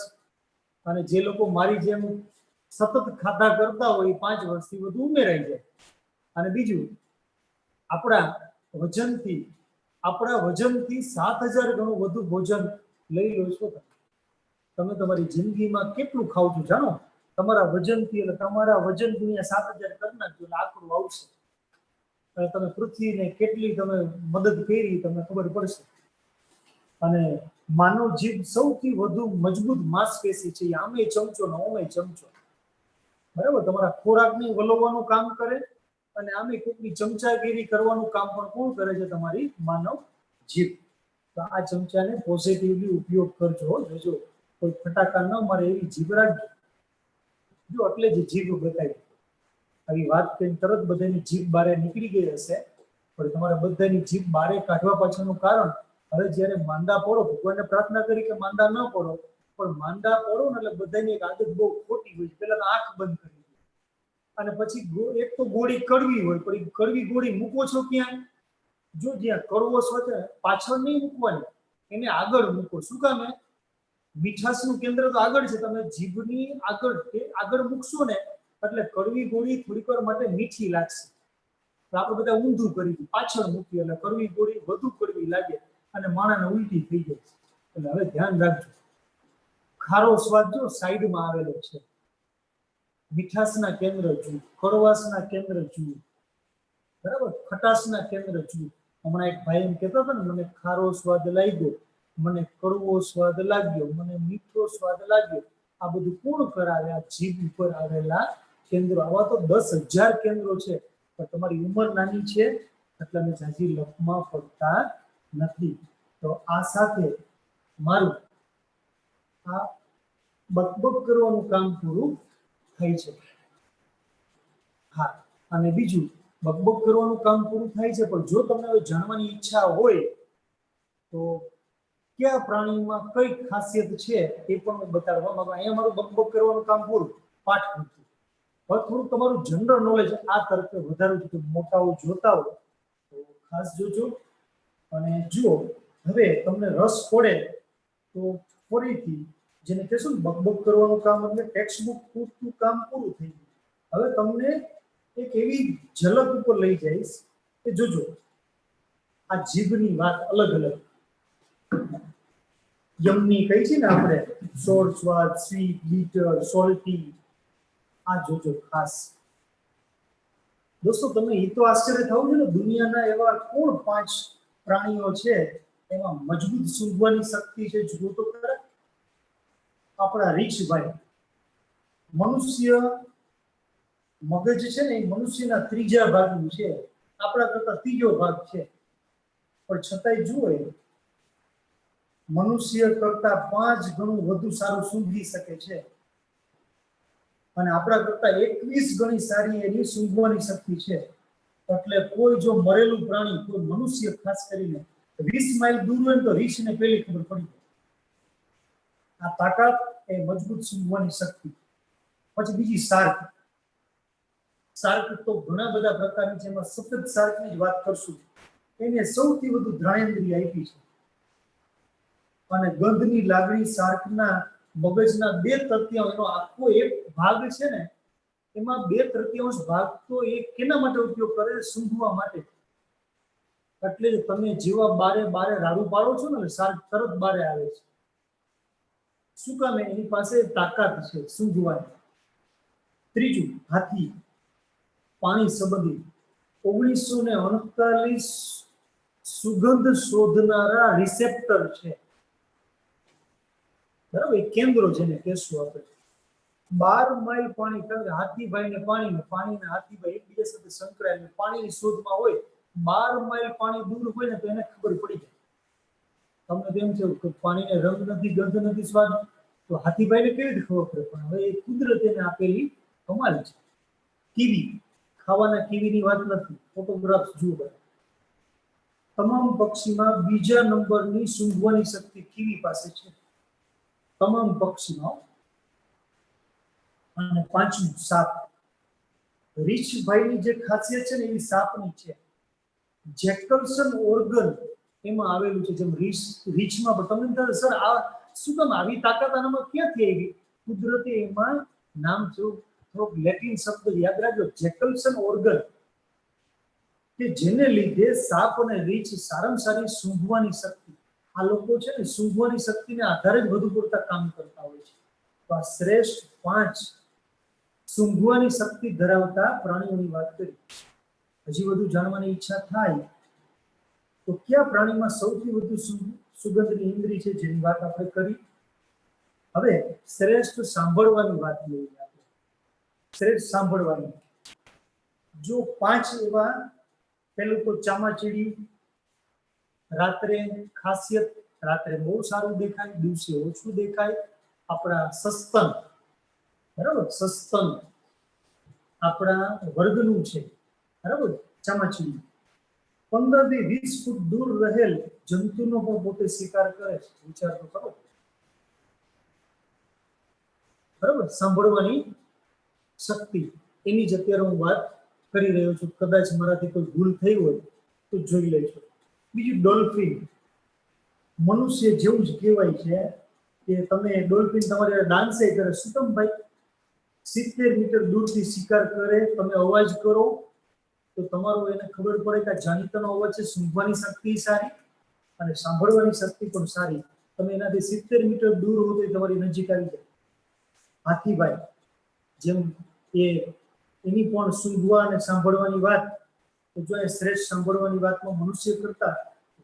અને જે લોકો મારી જેમ સતત ખાધા કરતા હોય 5 વર્ષથી વધુ ઉમેરાઈ જાય. અને બીજું, આપણા વજનથી 7,000 ગણું વધુ ભોજન લઈ લો છો તમે. તમારી જિંદગીમાં કેટલું ખાવ છો જાણો? તમારા વજનથી એટલે તમારા વજન ગુણ્યા 7000 કરી નાખજો એટલે આંકડો આવશે. તમે પૃથ્વીને કેટલી તમે મદદ કરી તમને ખબર પડશે. અને માનવ જીભ સૌથી વધુ મજબૂત માંસપેશી છે. આમે ચમચો ને ઓમે ચમચો, બરાબર. તમારા ખોરાકને વલોવવાનું કામ કરે અને આમે કોઈકની ચમચાગીરી કરવાનું કામ પણ કોણ કરે છે? તમારી માનવ જીભ. તો આ ચમચાને પોઝિટિવલી ઉપયોગ કરજો. જોજો કોઈ ફટાકા ન મારે એવી જીભ રાખજો. જો એટલે જ જીભ બતાવી. આવી વાત કરીને તરત બધાની જીભ બારે નીકળી ગઈ હશે, પણ તમારે બધાની જીભ બારે કાઢવા પાછળનું કારણ, હવે જ્યારે માંદા પડો, ભગવાનને પ્રાર્થના કરી કે માંદા ન પડો, પણ માંદા પડો ને એટલે બધાની એક આદત બહુ ખોટી હોય. પહેલા તો આંખ બંધ કરી દો, અને પછી એક તો ગોળી કડવી હોય, પણ એ કડવી ગોળી મૂકો છો ક્યાં? જો જ્યાં કડવો સ્વાદ પાછળ નહીં મૂકવાની, એને આગળ મૂકો. શું કામ? મીઠાશનું કેન્દ્ર તો આગળ છે. તમે જીભની આગળ મૂકશો ને એટલે કડવી ગોળી થોડીક વાર માટે મીઠી લાગશે. તો આપણે બધા ઊંધું કરી દીધું, પાછળ મૂકી એટલે કડવી ગોળી વધુ કડવી લાગે અને માણસને ઉલટી થઈ જાય. એટલે હવે ધ્યાન રાખજો. ખારો સ્વાદ જો સાઈડમાં આવેલો છે. મીઠાશના કેન્દ્ર જુઓ, કડવાશના કેન્દ્ર જુઓ, બરાબર. ખટાશના કેન્દ્ર જુઓ. હમણાં એક ભાઈ એમ કહેતા હતા ને, મને ખારો સ્વાદ લાગ્યો, મને કડવો સ્વાદ લાગ્યો, મને મીઠો સ્વાદ લાગ્યો. આ બધું કોણ કરાવે? આ જીભ ઉપર આવેલા કેન્દ્રો. આવા તો 10,000 કેન્દ્રો છે, પણ તમારી ઉંમર નાની છે એટલે અમે જાજી લપમાં પડતા નથી. તો આ સાથે મારું આ બકબક કરવાનું કામ પૂરું થાય છે. હા, અને બીજું બકબક કરવાનું કામ પૂરું થાય છે, પણ જો તમને હવે જાણવાની ઈચ્છા હોય તો કયા પ્રાણીમાં કઈ ખાસિયત છે એ પણ હું બતાડવા માંગુ. અહીંયા મારું બકબક કરવાનું કામ પૂરું, પાઠ પૂરું. હવે થોડું તમારું જનરલ નોલેજ આ તરફ વધારવું છે. મોટાઓ જોતા હો તો ખાસ જોજો અને જુઓ. હવે તમને રસ પડે તો ફરીથી જેને કહેશું ને બકબક કરવાનું કામ, એટલે ટેક્સ્ટ બુક પૂરતું કામ પૂરું થઈ ગયું. હવે તમને એક એવી ઝલક ઉપર લઈ જઈશ કે જોજો આ જીભની વાત અલગ અલગ યમની કહી છે ને આપણે, સોળ સ્વાદ, સ્વીટ, બીટર, સોલ્ટી. આ જોજો ખાસ. દોસ્તો તમે એ તો આશ્ચર્ય થવું છે ને, દુનિયાના એવા કોણ 5 પ્રાણીઓ છે એમાં મજબૂત સૂંઘવાની શક્તિ છે? જુઓ તો ખરા. આપણા રીછભાઈ. મનુષ્ય મગજ છે ને એ મનુષ્યના 3જા ભાગનું છે, આપણા કરતા 3જો ભાગ છે, પણ છતાંય જુઓ મનુષ્ય કરતા 5 ગણું વધુ સારું સૂંઘી શકે છે. અને આપણા કરતા 21 ગણી સારી એની સૂંઘવાની શક્તિ છે. એટલે કોઈ જો મરેલું પ્રાણી, કોઈ મનુષ્ય ખાસ કરીને 20 માઇલ દૂર હોય તો રીછને પેલી ખબર પડી જાય. આ તાકાત એ મજબૂત સૂંઘવાની શક્તિ. પછી બીજી શાર્ક. શાર્ક તો ઘણા બધા પ્રકારની છે, એમાં સફેદ શાર્કની જ વાત કરશું. એને સૌથી વધુ ઘ્રાણેન્દ્રિય આપી છે. અને ગંધની લાગણી શાર્કના મગજના 2/3 એનો આખો એક ભાગ છે ને, એમાં 2/3 ભાગ તો એ કેના માટે ઉપયોગ કરે? સૂંઘવા માટે. એટલે તમે જેવા બારે રાડું પાડો છો ને, શાર્ક તરત બારે આવે છે. શું કામ? એની પાસે તાકાત છે સૂંઘવાની. ત્રીજું હાથી. પાણી સંબંધી 1939 સુગંધ શોધનારા રિસેપ્ટર છે, બરાબર. કેન્દ્રો જેને કહેશું આપણે. 12 માઇલ પાણી, કારણ કે હાથીભાઈ ને પાણી ને હાથીભાઈ એકબીજા સાથે સંકળાયેલા પાણીની શોધમાં હોય. 12 માઇલ પાણી દૂર હોય ને તો એને ખબર પડી જાય. તમને તેમ છે કે પાણીને રંગ નથી, ગંધ નથી, સ્વાદ, તો હાથીભાઈને કેવી રીતે ખબર પડે? પણ હવે એ કુદરત એને આપેલી કમાલ છે. કીવી. ખાવાના કીવીની વાત નથી, ફોટોગ્રાફ્સ જુઓ. તમામ પક્ષીમાં 2જા નંબરની સૂંઘવાની શક્તિ કીવી પાસે છે, તમામ પક્ષીમાં. અને 5મું સાપ. રીછભાઈની જે ખાસિયત છે ને એવી સાપની છે. જેકલ્સન ઓર્ગન એમાં આવેલું છે. જેમ રીછમાં પણ તમને સર આ શું કામ આવી તાકાત આનામાં ક્યાંથી આવી? કુદરતે એમાં નામ થયું, થોડોક લેટિન શબ્દ યાદ રાખજો, જેકલ્સન ઓર્ગન, કે જેને લીધે સાપ અને રીછ સારામાં સારી સૂંઘવાની શક્તિ. આ લોકો છે ને સૂંઘવાની શક્તિને આધારે જ વધુ પડતા કામ કરતા હોય છે. તો આ શ્રેષ્ઠ 5 સૂંઘવાની શક્તિ ધરાવતા પ્રાણીઓની વાત કરી. હજી વધુ જાણવાની ઈચ્છા થાય તો કયા પ્રાણીમાં સૌથી વધુ સુગંધની ઇન્દ્રિય છે જેની વાત આપણે કરી. હવે શ્રેષ્ઠ સાંભળવાની વાત લઈએ આપણે. શ્રેષ્ઠ સાંભળવાની જો 5 એવા, પેલું તો ચામાચીડિયું. રાત્રે ખાસિયત, રાત્રે બહુ સારું દેખાય, દિવસે ઓછું દેખાય. આપણા સસ્તન, બરાબર, સસ્તન આપણા વર્ગનું છે, બરાબર, ચામાચીડિયું 15 થી 20 ફૂટ દૂર રહેલ જંતુનો પણ પોતે શિકાર કરે છે. વિચાર તો કરો, બરાબર. સાંભળવાની શક્તિ એની જ અત્યારે હું વાત કરી રહ્યો છું. કદાચ મારાથી કોઈ ભૂલ થઈ હોય તો જોઈ લેજો. બીજું ડોલ્ફિન, મનુષ્ય જેવું જ કહેવાય છે કે તમે ડોલ્ફિન તમારે ડાન્સે કરે. શું કામ ભાઈ? 70 મીટર દૂરથી શિકાર કરે, તમે અવાજ કરો તો તમારો એને ખબર પડે કે જાણીતાનો અવાજ છે. સૂંઘવાની શક્તિ સારી અને સાંભળવાની શક્તિ પણ સારી. તમે એનાથી 70 મીટર દૂર હો તો તમારી નજીક આવી જાય. હાથીભાઈ જેમ એ એની પણ સૂંઘવા અને સાંભળવાની વાત, તો જો એ શ્રેષ્ઠ સાંભળવાની વાતમાં મનુષ્ય કરતા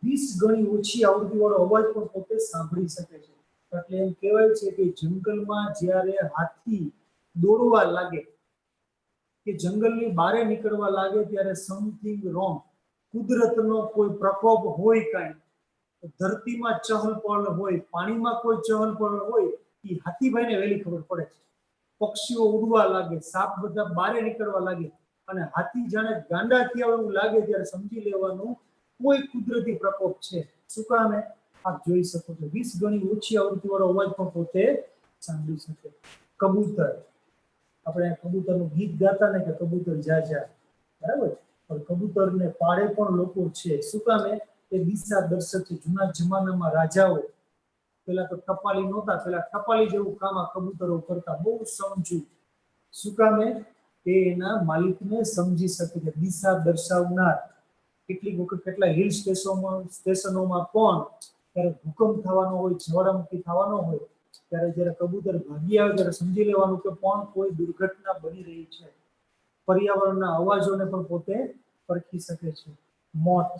20 ગણી ઓછી આવૃત્તિવાળો અવાજ પણ પોતે સાંભળી શકે છે. એટલે એમ કહેવાય છે કે જંગલમાં જ્યારે હાથી દોડવા લાગે કે જંગલની બહાર નીકળવા લાગે ત્યારે સમથિંગ રોંગ, કુદરતનો કોઈ પ્રકોપ હોય, કાંઈ ધરતીમાં ચહલપહલ હોય, પાણીમાં કોઈ ચહલપહલ હોય, એ હાથીભાઈને વહેલી ખબર પડે છે. પક્ષીઓ ઉડવા લાગે, સાપ બધા બહાર નીકળવા લાગે અને હાથી જાણે ગાંડા થયા એવું લાગે ત્યારે સમજી લેવાનું કોઈ કુદરતી પ્રકોપ છે. શું કામે? આપ જોઈ શકો છો 20 ગણી ઓછી આવૃત્તિવાળો અવાજ પણ પોતે સાંભળી શકે. કબૂતર, આપણે કબૂતરનું ગીત ગાતા ને કે કબૂતર જા જા, બરાબર, પણ કબૂતરને પાળે પણ લોકો છે. શું કામે? એ દિશા દર્શક છે. જૂના જમાનામાં રાજાઓ, પેલા તો ટપાલી નહોતા, પેલા ટપાલી જેવું કામ આ કબૂતરો કરતા, બહુ સમજુ. શું કામે? એ એના માલિકને સમજી શકે છે, દિશા દર્શાવનાર. કેટલીક વખત કેટલા હિલ સ્ટેશનોમાં પણ ત્યારે ભૂકંપ થવાનો હોય, જ્વાળામુખી થવાનો હોય, ત્યારે જ્યારે કબૂતર ભાગી આવે ત્યારે સમજી લેવાનું કે પણ કોઈ દુર્ઘટના બની રહી છે. પર્યાવરણના અવાજોને પણ પોતે પરખી શકે છે. મોત,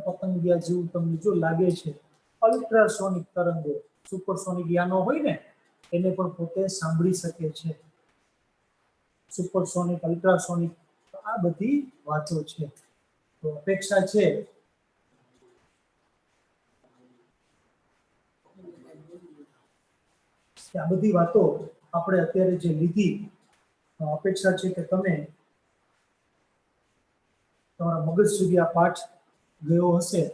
પતંગિયા જેવું તમને જો લાગે છે. અલ્ટ્રાસોનિક તરંગો, સુપરસોનિક યાનો હોય ને, એને પણ પોતે સાંભળી શકે છે. સુપરસોનિક, અલ્ટ્રાસોનિક, આ બધી વાતો છે. તો અપેક્ષા છે કે આ બધી વાતો આપણે અત્યારે જે લીધી, અપેક્ષા છે કે તમે તમારા મગજ સુધી આ પાઠ ગયો હશે.